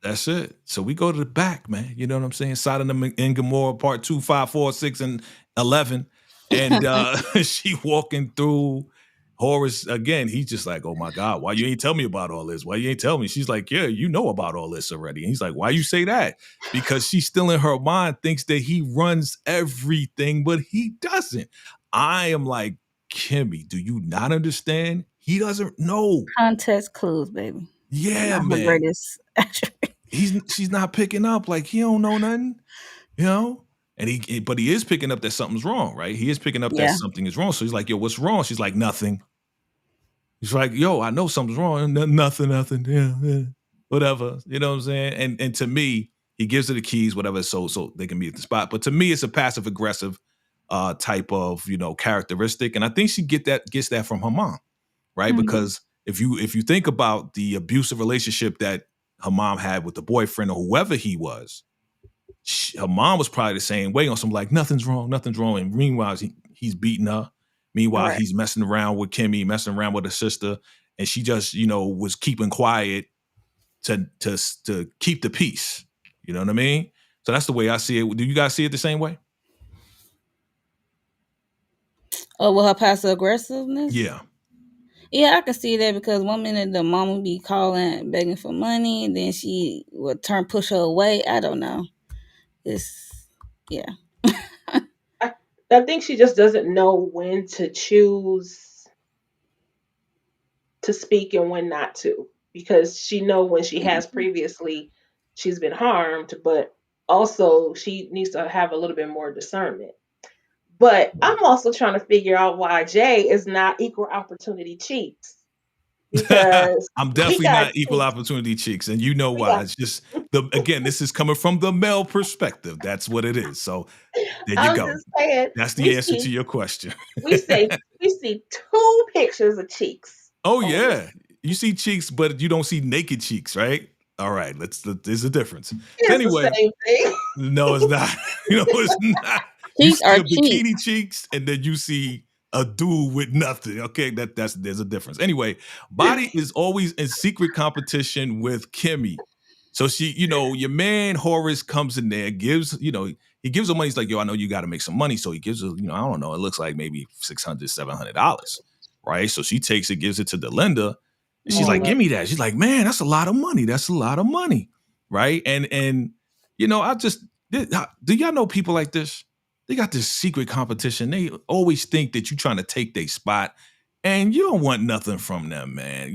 That's it. So we go to the back, man. You know what I'm saying? Sodom and Gomorrah part 2, 5, 4, 6, and 11. And she walking through Horace again. He's just like, oh my God, why you ain't tell me about all this? Why you ain't tell me? She's like, yeah, you know about all this already. And he's like, why you say that? Because she's still in her mind thinks that he runs everything, but he doesn't. I am like, Kimmy, do you not understand? He doesn't know. Context clues, baby. Yeah, Not her man. greatest attribute. She's not picking up. Like he don't know nothing, you know. And but he is picking up that something's wrong, right? He is picking up that Yeah. something is wrong. So he's like, yo, what's wrong? She's like, nothing. He's like, yo, I know something's wrong. Nothing. Yeah, whatever. You know what I'm saying? And to me, he gives her the keys, whatever, so they can be at the spot. But to me, it's a passive aggressive type of characteristic, and I think she gets that from her mom, right? Mhm. Because if you think about the abusive relationship that her mom had with the boyfriend or whoever he was, her mom was probably the same way on some like nothing's wrong. And meanwhile, he's beating her. Meanwhile, Right. he's messing around with Kimmy, messing around with her sister, and she just was keeping quiet to keep the peace. You know what I mean? So that's the way I see it. Do you guys see it the same way? Oh, with her passive aggressiveness? Yeah. Yeah, I can see that because one minute the mom would be calling, begging for money, then she would push her away. I don't know. It's yeah. I, I think she just doesn't know when to choose to speak and when not to, because she know when she has previously she's been harmed, but also she needs to have a little bit more discernment. But I'm also trying to figure out why Jay is not equal opportunity cheeks because I'm we definitely got not equal cheeks. opportunity cheeks, and you know We why. got. It's just again, this is coming from the male perspective. That's what it is. So there you I'm go. just saying That's we the answer to see your question. we see two pictures of cheeks Oh on this. yeah, you see cheeks, but you don't see naked cheeks, right? All right, there's a difference. So It's the anyway, same thing. no, it's not. You know, it's not. You Cheeks see are a cheeks. bikini cheeks, and then you see a dude with nothing. Okay, that's there's a difference. Anyway, Body is always in secret competition with Kimmy. So she, your man Horace comes in there, gives, he gives her money. He's like, yo, I know you got to make some money. So he gives her, I don't know, it looks like maybe $600, $700, right? So she takes it, gives it to the lender, and she's like, Mhm. give me that. She's like, man, that's a lot of money. That's a lot of money, right? And I just do y'all know people like this? They got this secret competition. They always think that you're trying to take their spot, and you don't want nothing from them, man.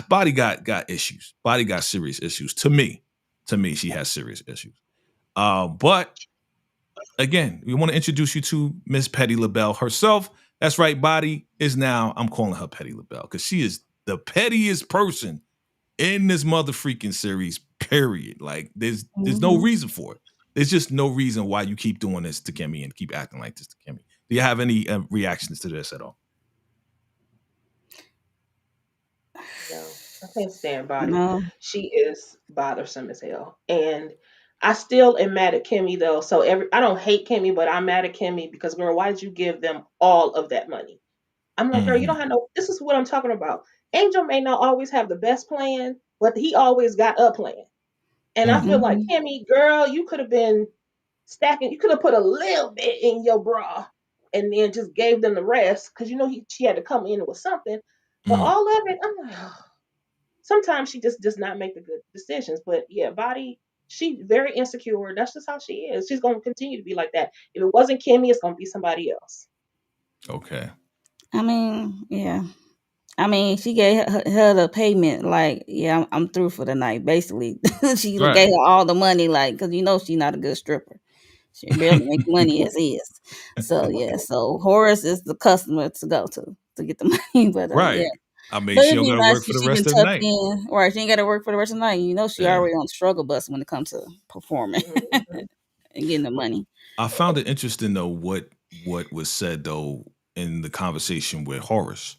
Body got issues. Body got serious issues. To me, she has serious issues. But again, we want to introduce you to Miss Petty Labelle herself. That's right, Body is now. I'm calling her Petty Labelle because she is the pettiest person in this mother freaking series. Period. Like there's no Mhm. reason for it. There's just no reason why you keep doing this to Kimmy and keep acting like this to Kimmy. Do you have any reactions to this at all? No, I can't stand Body. No. She is bothersome as hell. And I still am mad at Kimmy though. So I don't hate Kimmy, but I'm mad at Kimmy because girl, why did you give them all of that money? I'm like, girl, you don't Mhm. have no. This is what I'm talking about. Angel may not always have the best plan, but he always got a plan. And I feel Mhm. like Mhm. Kimmy, girl, you could have been stacking. You could have put a little bit in your bra, and then just gave them the rest because she had to come in with something. But Mm. all of it, I'm like, sometimes she just does not make the good decisions. But yeah, Body, she very insecure. That's just how she is. She's gonna continue to be like that. If it wasn't Kimmy, it's gonna be somebody else. Okay. I mean, yeah. I mean, she gave her the payment, like, yeah, I'm through for the night. Basically, she Right. gave her all the money, like, because she's not a good stripper. She barely make money as is. So yeah, so Horace is the customer to go to get the money. But yeah, Right. I mean, but she it'd don't be got to nice work for if the she can rest of the tuck night. in. Right, she ain't got to work for the rest of the night. She Yeah. already on the struggle bus when it comes to performing Mhm. and getting the money. I found it interesting though what was said though in the conversation with Horace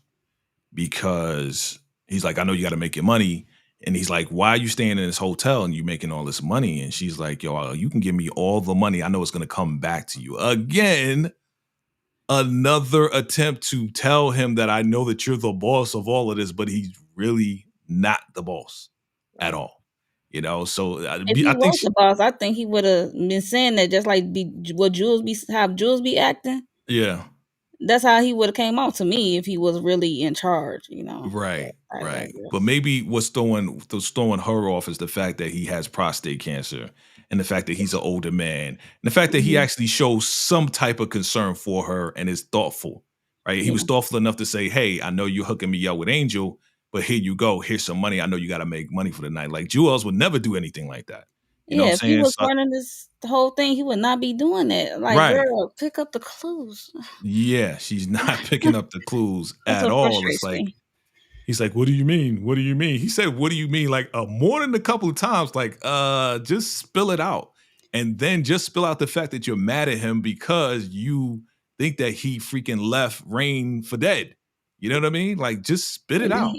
because he's like, I know you got to make your money, and he's like, why are you staying in this hotel and you making all this money? And she's like, yo, you can give me all the money. I know it's gonna come back to you again. Another attempt to tell him that I know that you're the boss of all of this, but he's really not the boss at Right. all. So If he I think was the boss, I think he would have been saying that just like what Jules be how Jules be acting. yeah. That's how he would have came out to me if he was really in charge. But Right, I right. But digress. maybe what's throwing her off is the fact that he has prostate cancer and the fact that he's an older man and the fact that he Mhm. actually shows some type of concern for her and is thoughtful, right? He was Yeah. thoughtful enough to say, hey, I know you're hooking me up with Angel, but here you go. Here's some money. I know you got to make money for the night. Like Jules would never do anything like that. You know Yeah, what if he I'm saying? was So, running the whole thing, he would not be doing that. Like, right. girl, pick up the clues. Yeah, she's not picking up the clues That's at what all. It's frustrates like, me. he's like, what do you mean? What do you mean? He said, what do you mean? Like more than a couple of times, like, just spill it out. And then just spill out the fact that you're mad at him because you think that he freaking left Rain for dead. You know what I mean? Like just spit it And then out.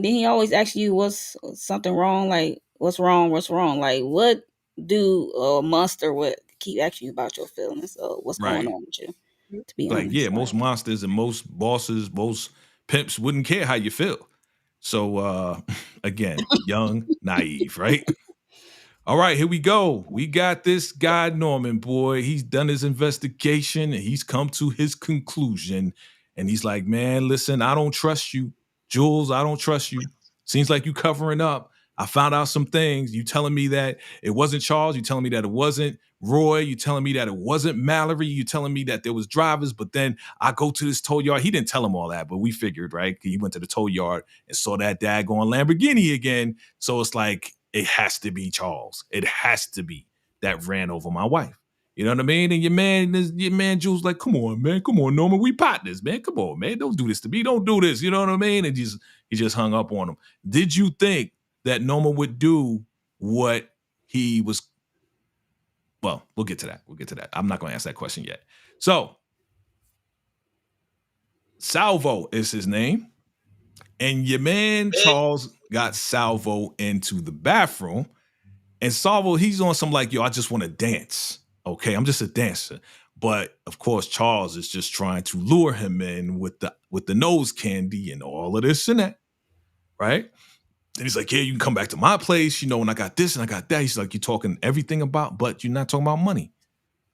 he always asks you what's something wrong, like what's wrong, what's wrong? Like what do a monster would keep asking you about your feelings or what's going Right. on with you, to be Like, yeah, honest. most Like monsters and most bosses, most pimps wouldn't care how you feel. So again, young, naive, right? All right, here we go. We got this guy, Norman, boy. He's done his investigation and he's come to his conclusion. And he's like, man, listen, I don't trust you. Jules, I don't trust you. Seems like you covering up. I found out some things. You telling me that it wasn't Charles. You telling me that it wasn't Roy. You telling me that it wasn't Mallory. You telling me that there was drivers. But then I go to this tow yard. He didn't tell him all that, but we figured, right? He went to the tow yard and saw that daggone Lamborghini again. So it's like, it has to be Charles. It has to be that ran over my wife. You know what I mean? And your man Jules like, come on, man. Come on, Norman. We partners, man. Come on, man. Don't do this to me. Don't do this. You know what I mean? And he just hung up on him. Did you think that Norman would do what he was? Well, we'll get to that. We'll get to that. I'm not going to ask that question yet. So, Salvo is his name. And your man Charles got Salvo into the bathroom. And Salvo, he's on some like, yo, I just want to dance. Okay, I'm just a dancer. But of course, Charles is just trying to lure him in with the nose candy and all of this and that. Right? And he's like, yeah, you can come back to my place, you know, and I got this and I got that. He's like, you're talking everything about, but you're not talking about money.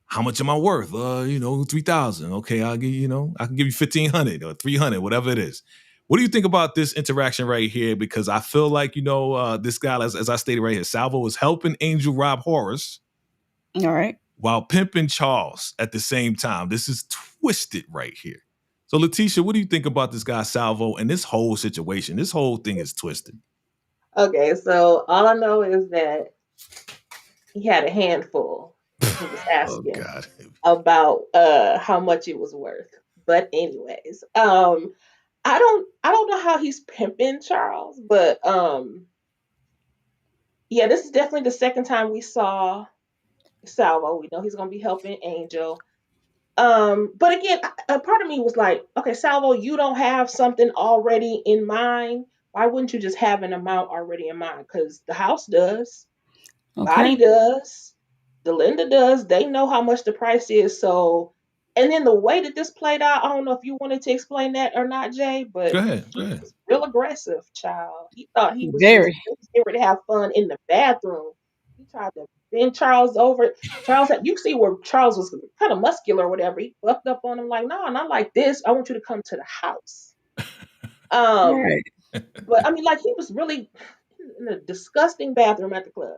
How much am I worth? 3,000. Okay, I'll give you, I can give you 1,500 or 300, whatever it is. What do you think about this interaction right here? Because I feel like, this guy, as I stated right here, Salvo is helping Angel rob Horace. All right. While pimping Charles at the same time. This is twisted right here. So, Letitia, what do you think about this guy, Salvo, and this whole situation? This whole thing is twisted. Okay, so all I know is that he had a handful. He was asking about how much it was worth. But anyways, I don't know how he's pimping Charles, but yeah, this is definitely the second time we saw Salvo. We know he's gonna be helping Angel. But again, a part of me was like, okay, Salvo, you don't have something already in mind. Why wouldn't you just have an amount already in mind? Because the house does, Body does, Delinda does. They know how much the price is. So, and then the way that this played out, I don't know if you wanted to explain that or not, Jay, but Go ahead. he was real aggressive, child. He thought he was Very. just here to have fun in the bathroom. He tried to bend Charles over. Charles had, you see where Charles was kind of muscular or whatever. He bucked up on him like, no, not like this. I want you to come to the house. Right. But I mean, like he was really in a disgusting bathroom at the club.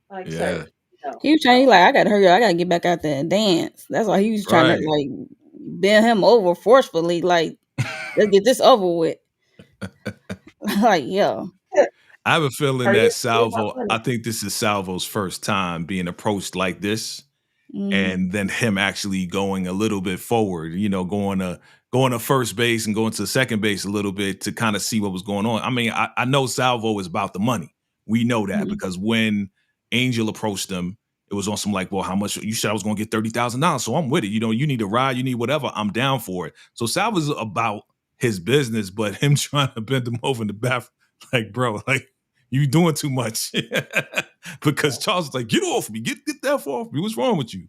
Like, sir, no. He was trying, like, I gotta hurry up. I gotta get back out there and dance. That's why he was trying to like bend him over forcefully. Like, let's get this over with. Like, yo. I have a feeling that Salvo, I think this is Salvo's first time being approached like this. And then him actually going a little bit forward, going to first base and going to second base a little bit to kind of see what was going on. I mean, I know Salvo is about the money. We know that because when Angel approached him, it was on some like, well, how much? You said I was going to get $30,000, so I'm with it. You need a ride, you need whatever, I'm down for it. So Salvo's about his business, but him trying to bend him over in the bathroom, like, bro, like, you doing too much. Because Charles is like, get off me, get that off me. What's wrong with you?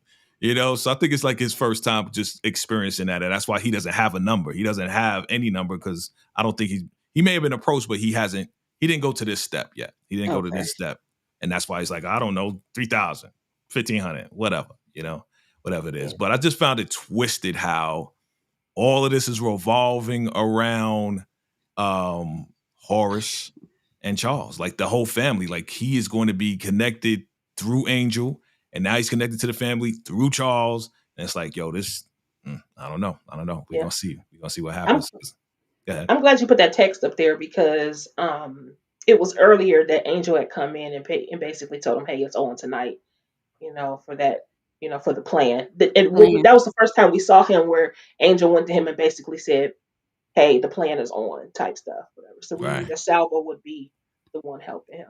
So I think it's like his first time just experiencing that. And that's why he doesn't have a number. He doesn't have any number because I don't think he may have been approached, but he didn't go to this step yet. He didn't go to this step. And that's why he's like, I don't know, 3,000, 1,500, whatever, whatever it is. But I just found it twisted how all of this is revolving around Horace and Charles, like the whole family. Like he is going to be connected through Angel, and now he's connected to the family through Charles. And it's like, yo, this, I don't know. We're gonna see. We're gonna see what happens. Go ahead. I'm glad you put that text up there because it was earlier that Angel had come in and basically told him, hey, it's on tonight, for that, for the plan. That was the first time we saw him where Angel went to him and basically said, hey, the plan is on, type stuff, whatever. So we knew that Salvo would be the one helping him.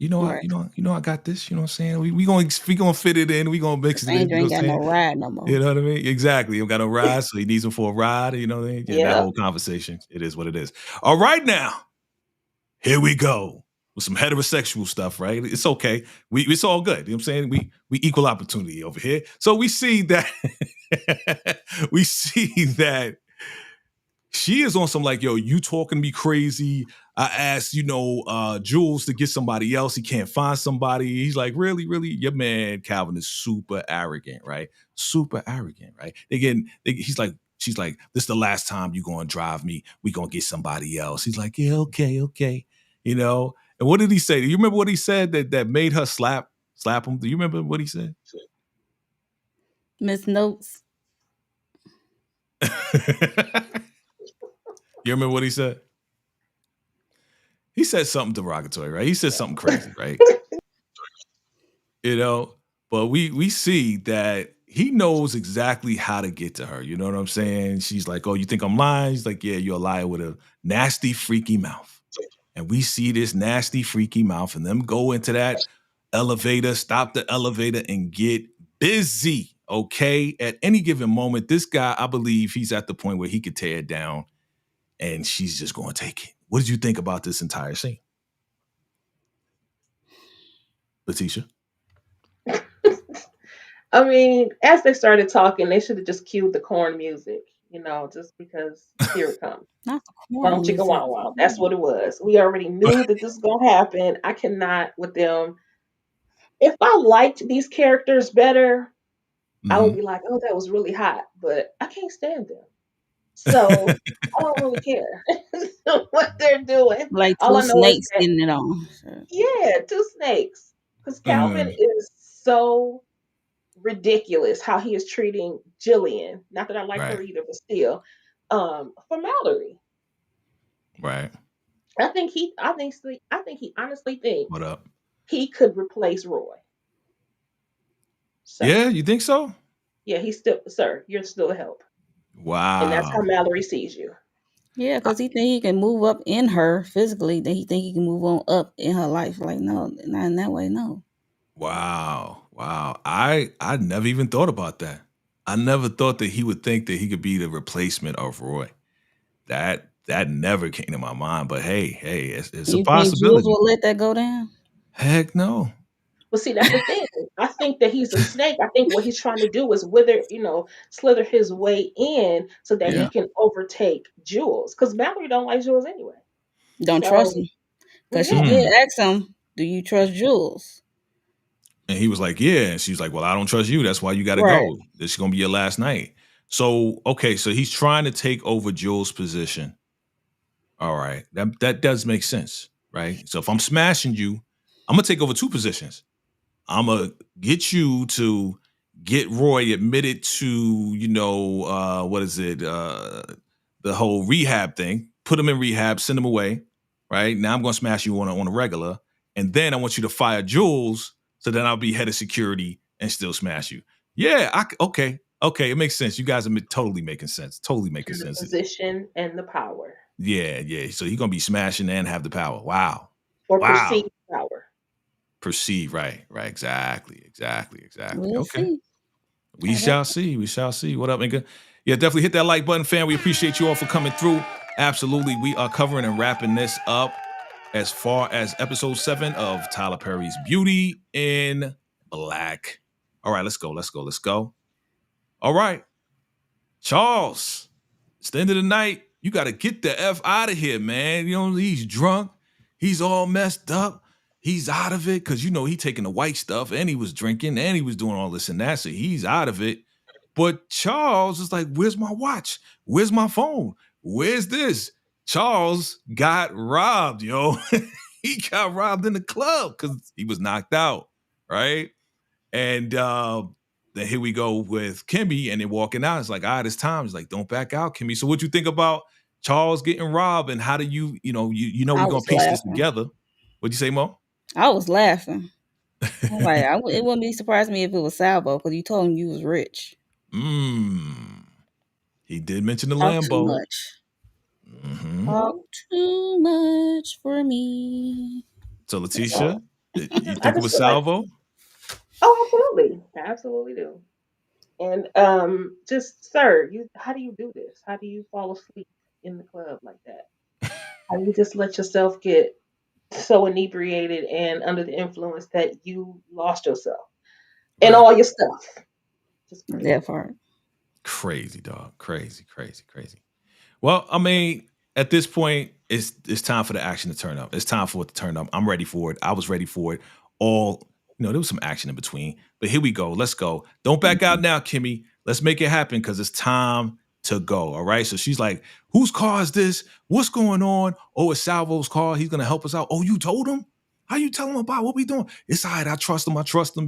I got this. You know what I'm saying? We gonna fit it in. We gonna mix it in. Angel ain't got no ride no more. You know what I mean? Exactly. You got no ride, so he needs him for a ride. You know what I mean? Yeah. That whole conversation. It is what it is. All right, now here we go with some heterosexual stuff. Right? It's okay. It's all good. You know what I'm saying? We equal opportunity over here. So we see that she is on some like, yo, you talking to me crazy. I asked, Jules to get somebody else. He can't find somebody. He's like, really? Your man, Calvin, is super arrogant, right? Super arrogant, right? She's like, this is the last time you going to drive me. We going to get somebody else. He's like, yeah, okay. And what did he say? Do you remember what he said that made her slap him? Do you remember what he said? Miss Notes. You remember what he said? He said something derogatory, right? He said something crazy, right? You know, but we see that he knows exactly how to get to her. You know what I'm saying? She's like, "Oh, you think I'm lying?" He's like, "Yeah, you're a liar with a nasty, freaky mouth." And we see this nasty, freaky mouth, and them go into that elevator, stop the elevator, and get busy. Okay, at any given moment, this guy, I believe, he's at the point where he could tear it down, and she's just going to take it. What did you think about this entire scene, Letitia? I mean, as they started talking, they should have just cued the corn music, just because here it comes. Not the corn Boom, chicka, music. wow, wow. That's what it was. We already knew that this was going to happen. I cannot with them. If I liked these characters better, I would Mhm. be like, oh, that was really hot, but I can't stand them. So I don't really care what they're doing. Like All two I know is snakes that, getting it on. yeah, two snakes. Because Calvin Mhm. is so ridiculous how he is treating Jillian. Not that I like Right, her either, but still. For Mallory, right. I think he honestly thinks What up? he could replace Roy. So Yeah, you think so? yeah, he's still, sir, you're still a help. And that's how Wow. Mallory sees you. Yeah, I- because he think he can move up in her physically, then he think he can move on up in her life. Like, no, not in that way, no. Wow. Wow. I never even thought about that. I never thought that he would think that he could be the replacement of Roy. That never came to my mind. But hey, it's Do a you think Jules possibility. will let that go down? Heck no. Well, see, that's the thing. I think that he's a snake. I think what he's trying to do is wither, slither his way in so that he Yeah. can overtake Jules. Because Mallory don't like Jules anyway. Don't trust So, him. well, Because she yeah, did Mm. ask him, do you trust Jules? And he was like, yeah. And she's like, well, I don't trust you. That's why you got to Right. go. This is going to be your last night. So, okay. So he's trying to take over Jules' position. All right. That does make sense. Right. So if I'm smashing you, I'm going to take over two positions. I'm going to get you to get Roy admitted to, what is it? The whole rehab thing. Put him in rehab, send him away. Right. Now I'm going to smash you on a regular. And then I want you to fire Jules. So then I'll be head of security and still smash you. Yeah. Okay. Okay. It makes sense. You guys are totally making sense. Totally making and the sense. position and the power Yeah. Yeah. So he's going to be smashing and have the power. Wow. or Wow. perceived power. Perceive. Right. Right. Exactly. We'll Okay. see. We shall see. We shall see. What up, nigga? Yeah, definitely hit that like button, fam. We appreciate you all for coming through. Absolutely. We are covering and wrapping this up as far as episode 7 of Tyler Perry's Beauty in Black. All right, let's go. All right. Charles, it's the end of the night. You got to get the F out of here, man. He's drunk. He's all messed up. He's out of it because, he taking the white stuff and he was drinking and he was doing all this and that. So he's out of it. But Charles is like, where's my watch? Where's my phone? Where's this? Charles got robbed, yo. He got robbed in the club because he was knocked out, right? And then here we go with Kimmy, and they're walking out. It's like, all right, it's time. It's like, don't back out, Kimmy. So what you think about Charles getting robbed, and how do you, I we're gonna was piece this laughing. together. What'd you say, Mo? I was laughing. I'm like, it wouldn't be surprised me if it was Salvo because you told him you was rich. He did mention the Talk too Lambo. much. Mm-hmm. Talk too much for me. So Letitia, you I think it just was feel like, Salvo? oh, absolutely, I absolutely do. And just sir, how do you do this? How do you fall asleep in the club like that? How do you just let yourself get so inebriated and under the influence that you lost yourself and Right. all your stuff? Just crazy. That part. Crazy, dog. Crazy. Well, I mean, at this point, it's time for the action to turn up. It's time for it to turn up. I'm ready for it. I was ready for it. There was some action in between. But here we go. Let's go. Don't back out now, Kimmy. Let's make it happen because it's time to go. All right. So she's like, whose car is this? What's going on? Oh, it's Salvo's car. He's gonna help us out. Oh, you told him? How you tell him about what we doing? It's all right. I trust him.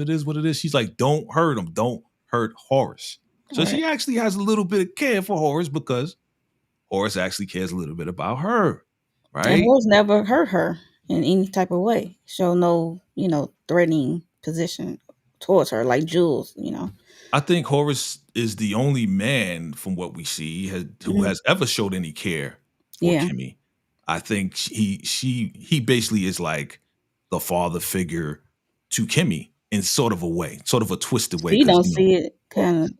It is what it is. She's like, don't hurt him. Don't hurt Horace. So Right. she actually has a little bit of care for Horace because Horace actually cares a little bit about her, And right? Horace never hurt her in any type of way. Show no, threatening position towards her, like Jules. I think Horace is the only man, from what we see, who Mhm. has ever showed any care for Yeah. Kimmy. I think he basically is like the father figure to Kimmy in sort of a way, sort of a twisted way, She because don't see it Well, kind of she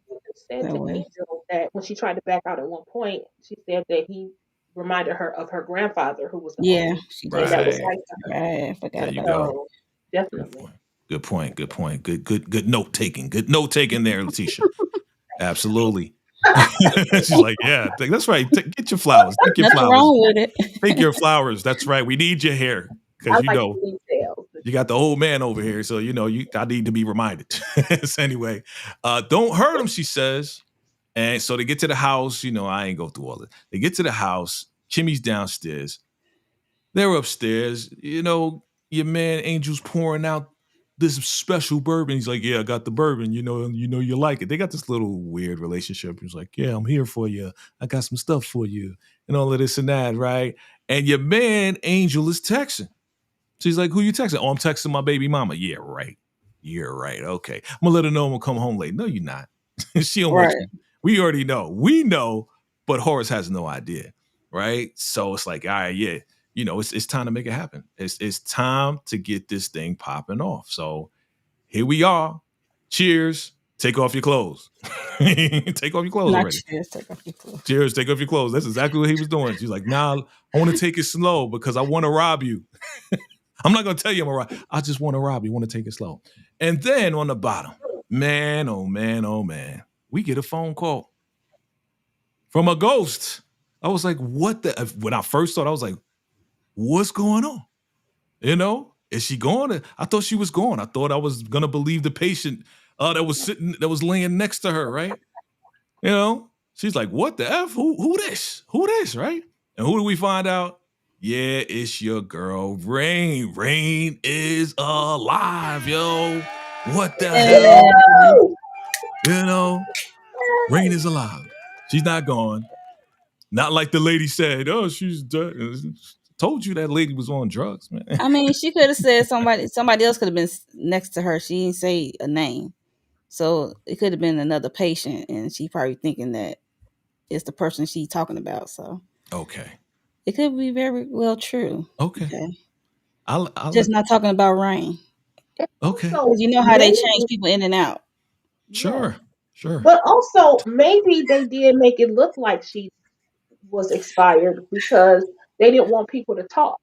said that to way. Angel that when she tried to back out at one point, she said that he reminded her of her grandfather, who was the Yeah, only she man did say that was right. that. like to her. Right, I forgot There you about that. go. So Good definitely. point. Good point. Good point. Good note taking. Good note taking there, Letitia. Absolutely. She's like, yeah, that's right. Get your flowers. Take your Nothing flowers. wrong with Take it. your flowers. That's right. We need your hair I because like the details. you got the old man over here, so I need to be reminded. So anyway, don't hurt him, she says. And so they get to the house. I ain't go through all this. They get to the house. Kimmy's downstairs. They're upstairs. Your man Angel's pouring out this special bourbon. He's like, "Yeah, I got the bourbon. You like it." They got this little weird relationship. He's like, "Yeah, I'm here for you. I got some stuff for you, and all of this and that, right?" And your man Angel is texting. She's like, "Who you texting?" "Oh, I'm texting my baby mama." "Yeah, right. You're right. Okay. I'm gonna let her know I'm gonna come home late." "No, you're not." She don't want Right. you. We already know. We know, but Horace has no idea. Right. So it's like, all right, yeah. It's time to make it happen. It's time to get this thing popping off. So here we are. Cheers. Take off your clothes. Take off your clothes Not already. cheers, take off your clothes. Cheers. Take off your clothes. That's exactly what he was doing. She's like, "Nah, I want to take it slow because I want to rob you." I'm not going to tell you I'm a rob. I just want to rob you. Want to take it slow. And then on the bottom, man, oh man, oh man, we get a phone call from a ghost. I was like, what the? When I first saw it, I was like, what's going on? Is she gone? I thought she was gone. I thought I was going to believe the patient that was laying next to her, right? She's like, what the F? Who this? Who this, right? And who do we find out? Yeah, it's your girl, Rain. Rain is alive, yo. What the hell? Rain is alive. She's not gone. Not like the lady said, oh, she's dead. Told you that lady was on drugs, man. I mean, she could have said somebody else could have been next to her. She didn't say a name. So it could have been another patient, and she probably thinking that it's the person she's talking about. So Okay. it could be very well true. Okay. I'll Just not talking about Rain. Okay. So Because you know how they maybe, change people in and out. yeah. Sure. But also maybe they did make it look like she was expired because they didn't want people to talk.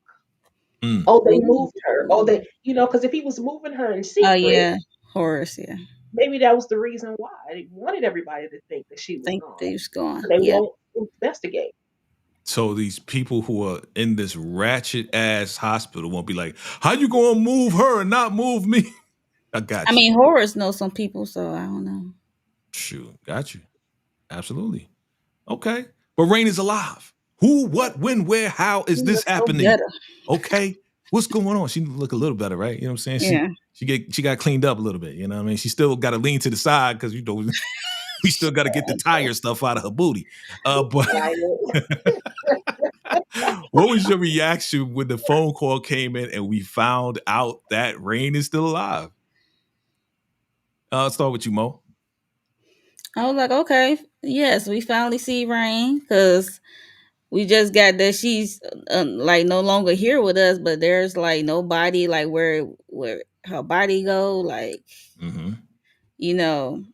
Mm. Oh, they moved her. Oh, because if he was moving her in Oh secret, yeah, Horace. Yeah, maybe that was the reason why they wanted everybody to think that she was think gone. they was gone. So they Yeah, won't investigate. So these people who are in this ratchet ass hospital won't be like, how you gonna move her and not move me? I got I you. mean Horace knows some people, so I don't know. Shoot, got you. Absolutely. Okay. But Rain is alive. Who, what, when, where, how is She this looks so happening? better. Okay. What's going on? She look a little better, right? You know what I'm saying? Yeah. She got cleaned up a little bit. You know what I mean? She still got to lean to the side because we still got to get the tire stuff out of her booty. But what was your reaction when the phone call came in and we found out that Rain is still alive? I'll start with you, Mo. I was like, okay, yes, we finally see Rain because we just got that she's like no longer here with us, but there's like nobody like where her body go, like Mm-hmm. you know.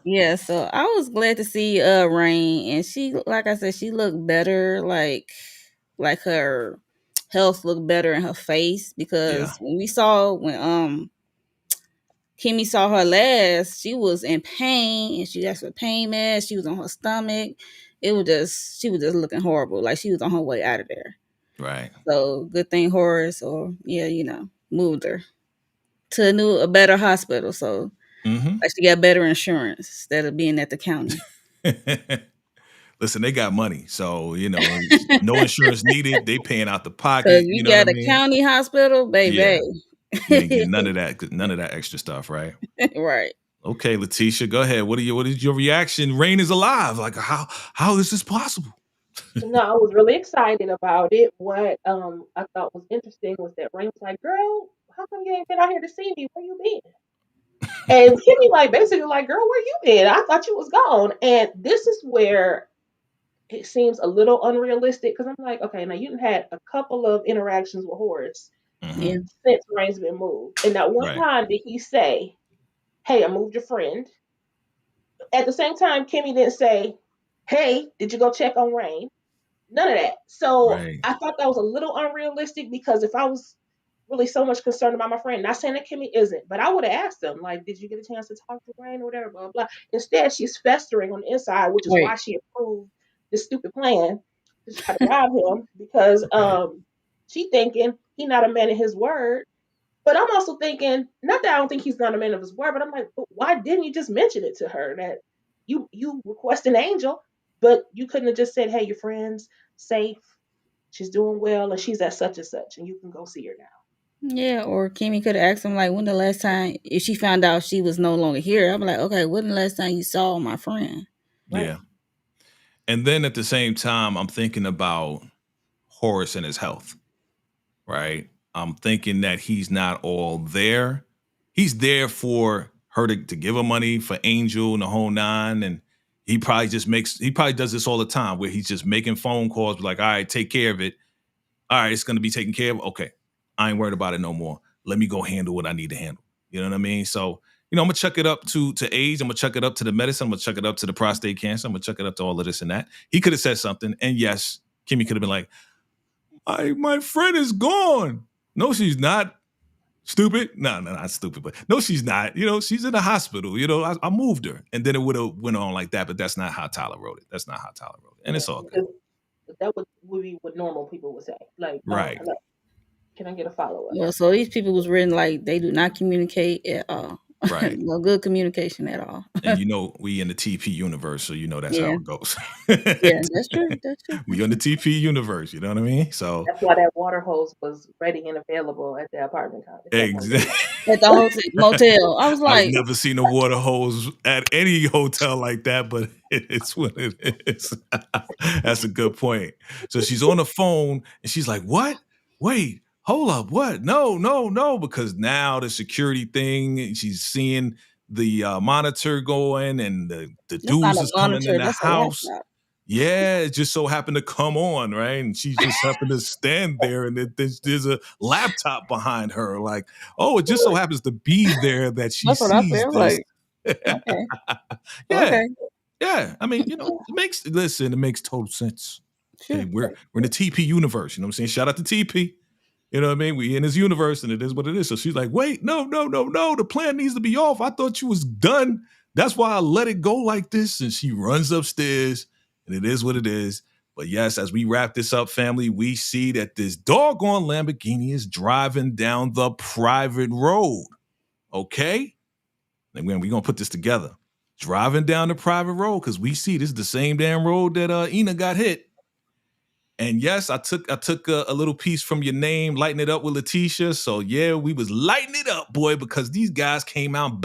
Yeah, so I was glad to see Rain, and she, like I said, she looked better, like her health looked better in her face Yeah. because when Kimmy saw her last, she was in pain and she asked for pain meds. She was on her stomach. She was just looking horrible, like she was on her way out of there. Right. So good thing Horace, moved her to a better hospital. So Mm-hmm. like she got better insurance instead of being at the county. Listen, they got money, so no insurance needed. They paying out the Cause pocket. You you know what I got a mean? county hospital, Yeah, baby. you ain't getting none of that extra stuff, right? Right. Okay, Letitia, go ahead. What is your reaction? Rain is alive. Like how is this possible? No, I was really excited about it. What I thought was interesting was that Rain was like, "Girl, how come you ain't been out here to see me? Where you been?" And Kimmy like basically like, "Girl, where you been? I thought you was gone." And this is where it seems a little unrealistic because I'm like, okay, now you've had a couple of interactions with Horace Hmm. Yeah. since Rain's been moved, and not one Right. time did he say, "Hey, I moved your friend." At the same time, Kimmy didn't say, "Hey, did you go check on Rain?" None of that. So Right. I thought that was a little unrealistic because if I was really so much concerned about my friend, not saying that Kimmy isn't, but I would have asked them, like, did you get a chance to talk to Rain or whatever, blah, blah, blah. Instead, she's festering on the inside, which is why Right. she approved this stupid plan to try to rob him because Right. she thinking he not a man of his word. But I'm also thinking, not that I don't think he's not a man of his word, but I'm like, but why didn't you just mention it to her that you request an angel, but you couldn't have just said, hey, your friend's safe, she's doing well, and she's at such and such, and you can go see her now. Yeah, or Kimmy could have asked him like when the last time if she found out she was no longer here. I'm like, okay, when the last time you saw my friend? Right. Yeah. And then at the same time, I'm thinking about Horace and his health, right? I'm thinking that he's not all there. He's there for her to give her money for Angel and the whole nine. And he probably does this all the time where he's just making phone calls, like, all right, take care of it. All right, it's going to be taken care of. Okay, I ain't worried about it no more. Let me go handle what I need to handle. You know what I mean? So, I'm gonna chuck it up to age. I'm gonna chuck it up to the medicine. I'm gonna chuck it up to the prostate cancer. I'm gonna chuck it up to all of this and that. He could have said something, and yes, Kimmy could have been like, my friend is gone. No, she's not. Stupid? No, no, not stupid, but no, she's not. She's in the hospital. I moved her, and then it would have went on like that. But that's not how Tyler wrote it. That's not how Tyler wrote it, and Yeah, it's all good. because that would be what normal people would say. Like, Right. hello, can I get a follow up? Well, so these people was written like they do not communicate at all. Right. No good communication at all. And we in the TP universe, so that's how Yeah. it goes. Yeah, that's true. That's true. We in the TP universe, you know what I mean? So That's why that water hose was ready and available at the apartment complex. That motel. exactly. At the motel. I was I've like, never seen a water hose at any hotel like that, but it's what it is. That's a good point. So she's on the phone and she's like, "What? Wait, hold up. What? No, no, no." Because now the security thing, she's seeing the monitor going and the that's not dudes a is coming in monitor, the that's a house. laptop. Yeah, it just so happened to come on, right? And she just happened to stand there, and there's a laptop behind her. Like, oh, it just so happens to be there that she That's what I sees feel this. like. Okay. Yeah, Okay. yeah. I mean, it makes total sense. Okay, Sure. we're in the TP universe. You know what I'm saying? Shout out to TP. You know what I mean? We in his universe, and it is what it is. So she's like, wait, no, no, no, no. The plan needs to be off. I thought you was done. That's why I let it go like this. And she runs upstairs, and it is what it is. But yes, as we wrap this up, family, we see that this doggone Lamborghini is driving down the private road. Okay? And we're gonna put this together. Driving down the private road, because we see this is the same damn road that Ina got hit. And yes, I took a little piece from your name, lighten it up with Letitia. So yeah, we was lighting it up, boy, because these guys came out,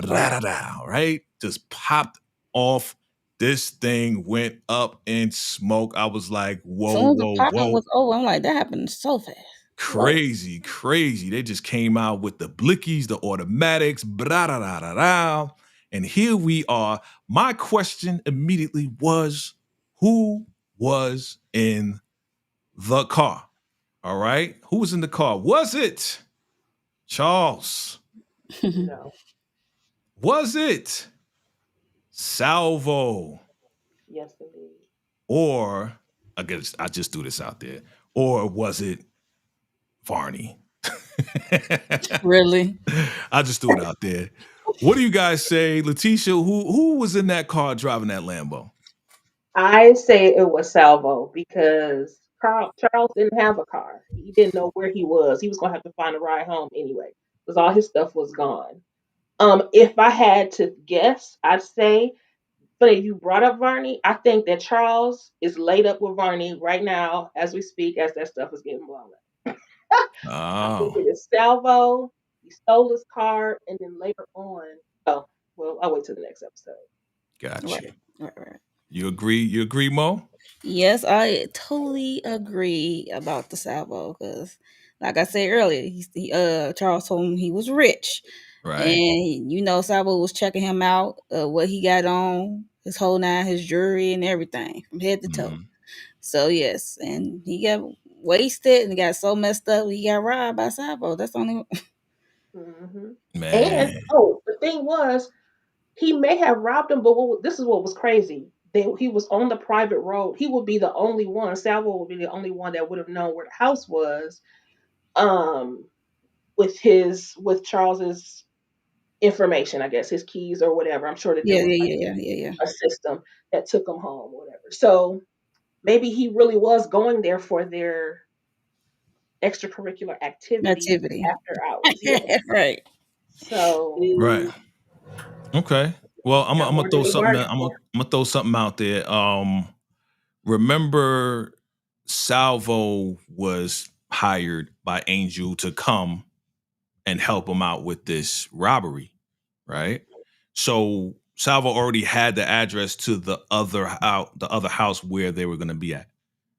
Right. right? Just popped off. This thing went up in smoke. I was like, As whoa, soon as the whoa, popping whoa. was over, I'm like, that happened so fast. Right. Crazy, crazy. They just came out with the blickies, the automatics, and here we are. My question immediately was, who was in the car? All right. Who was in the car? Was it Charles? No. Was it Salvo? Yes, indeed. Or I just threw this out there. Or was it Varney? Really? I just threw it out there. What do you guys say, Letitia? Who was in that car driving that Lambo? I say it was Salvo because Charles didn't have a car. He didn't know where he was. He was gonna have to find a ride home anyway because all his stuff was gone. If I had to guess, I'd say, but if you brought up Varney, I think that Charles is laid up with Varney right now as we speak, as that stuff is getting blown up. I think Oh, it is Salvo. He stole his car, and then later on, oh, well, I'll wait till the next episode. got Right. you. Right. Right. You agree? You agree, Mo? Yes, I totally agree about the salvo because, like I said earlier, Charles told him he was rich, Right. and Salvo was checking him out, what he got on, his whole nine, his jewelry and everything from head to toe. Mhm. So yes, and he got wasted and got so messed up he got robbed by Salvo. That's the only. Hmm. And Man. the thing was, he may have robbed him, but this is what was crazy. He was on the private road. He would be the only one. Salvo would be the only one that would have known where the house was. Um, with Charles's information, I guess his keys or whatever. I'm sure that there Yeah, was yeah, like yeah, yeah, yeah, yeah. a system that took him home, whatever. So maybe he really was going there for their extracurricular activities Activity. after hours. Yeah. Right. So Right. Okay. Well, I'm got gonna more than throw he something. bargained for. I'm gonna throw something out there. Remember, Salvo was hired by Angel to come and help him out with this robbery, right? So Salvo already had the address to the other house where they were going to be at,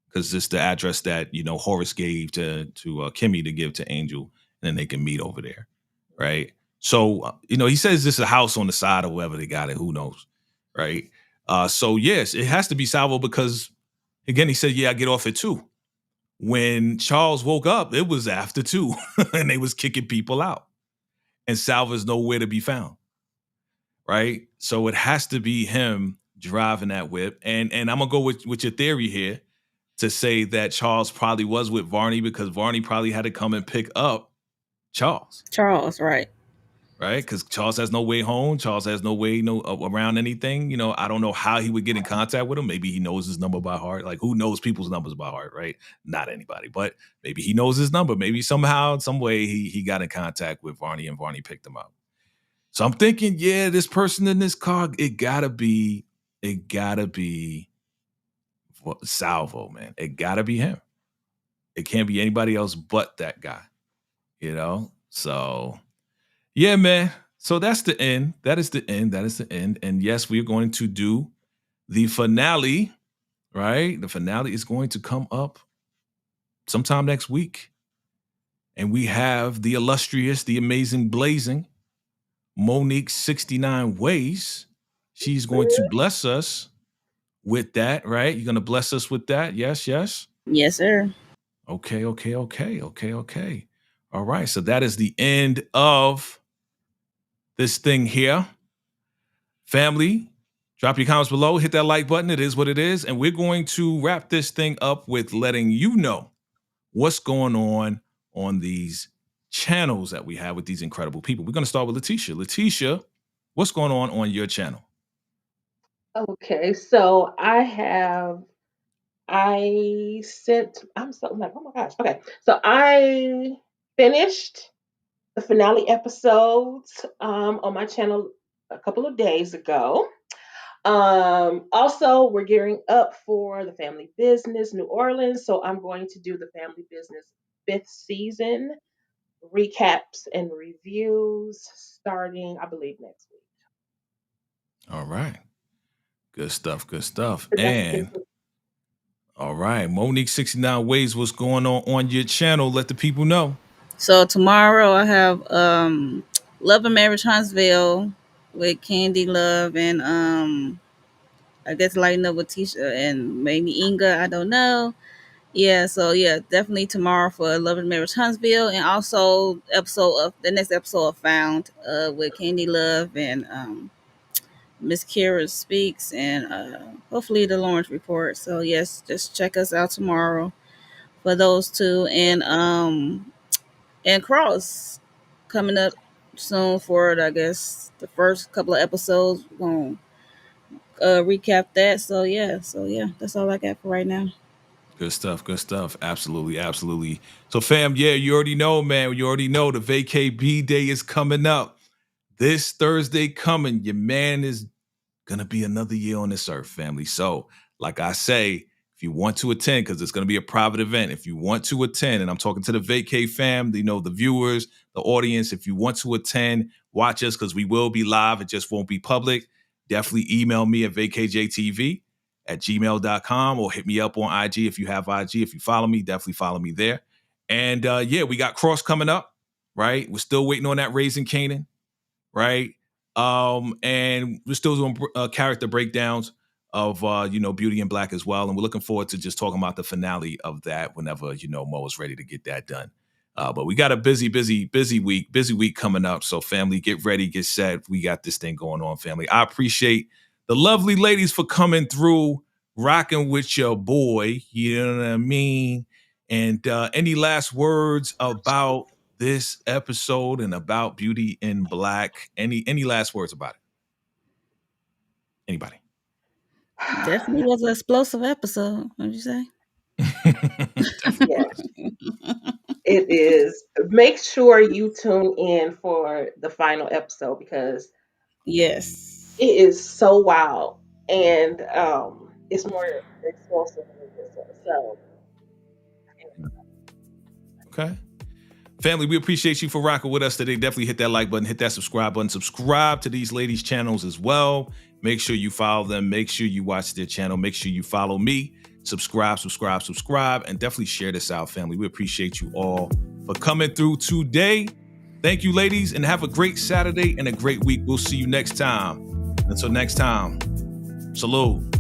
because it's the address that Horace gave to Kimmy to give to Angel, and then they can meet over there, right? So he says this is a house on the side or wherever they got it. Who knows, right? So yes, it has to be Salvo because again he said, "Yeah, I get off at 2." When Charles woke up, it was after 2, and they was kicking people out, and Salvo's nowhere to be found, right? So it has to be him driving that whip, and I'm gonna go with your theory here to say that Charles probably was with Varney because Varney probably had to come and pick up Charles, Charles, right. right? Because Charles has no way home. Charles has no way around anything. I don't know how he would get in contact with him. Maybe he knows his number by heart. Like, who knows people's numbers by heart, right? Not anybody, but maybe he knows his number. Maybe somehow, some way he got in contact with Varney and Varney picked him up. So I'm thinking, yeah, this person in this car, it gotta be Salvo, man. It gotta be him. It can't be anybody else but that guy, So yeah, man. So that's the end. That is the end. That is the end. And yes, we're going to do the finale, right? The finale is going to come up sometime next week. And we have the illustrious, the amazing, blazing Monique 69 Ways. She's going to bless us with that, right? You're going to bless us with that. Yes, yes. Yes, sir. Okay, okay, okay, okay, okay. All right. So that is the end of this thing here. Family, drop your comments below. Hit that like button. It is what it is. And we're going to wrap this thing up with letting you know what's going on these channels that we have with these incredible people. We're going to start with Letitia. Letitia, what's going on your channel? Okay, so I'm so like, oh my gosh. Okay. So I finished the finale episodes on my channel a couple of days ago. Also, we're gearing up for the Family Business New Orleans, so I'm going to do the Family Business 5th season recaps and reviews starting, I believe, next week. All right. Good stuff. Good stuff. So that's And all right, Monique 69 Ways, what's going on your channel? Let the people know. So tomorrow I have Love and Marriage Huntsville with Candy Love and I guess lighting up with Tisha and maybe Inga. I don't know. Yeah, so yeah, definitely tomorrow for Love and Marriage Huntsville, and also the next episode of Found with Candy Love and Miss Kira Speaks and hopefully the Lawrence Report. So yes, just check us out tomorrow for those two and Cross coming up soon for it. I guess the first couple of episodes we're gonna recap that. So yeah, that's all I got for right now. Good stuff. Good stuff. Absolutely. Absolutely. So, fam, yeah, you already know, man. You already know the Vacay B Day is coming up. This Thursday coming. Your man is going to be another year on this earth, family. So, like I say, if you want to attend, because it's going to be a private event, if you want to attend, and I'm talking to the Vacay fam, the viewers, the audience, if you want to attend, watch us because we will be live. It just won't be public. Definitely email me at VACAYJTV @gmail.com, or hit me up on IG if you have IG. If you follow me, definitely follow me there. And we got Cross coming up, right? We're still waiting on that Raising Canaan, right? And we're still doing character breakdowns of Beauty in Black as well. And we're looking forward to just talking about the finale of that whenever Mo is ready to get that done. But we got a busy week coming up. So family, get ready, get set. We got this thing going on, family. I appreciate the lovely ladies for coming through, rocking with your boy. You know what I mean? And any last words about this episode and about Beauty in Black? Any last words about it? Anybody? Definitely was an explosive episode. What'd you say? Yes, it is. Make sure you tune in for the final episode because Yes. it is so wild and it's more explosive than this one. So Okay. Family, we appreciate you for rocking with us today. Definitely hit that like button, hit that subscribe button. Subscribe to these ladies' channels as well. Make sure you follow them. Make sure you watch their channel. Make sure you follow me. Subscribe, and definitely share this out, family. We appreciate you all for coming through today. Thank you, ladies, and have a great Saturday and a great week. We'll see you next time. Until next time, salute.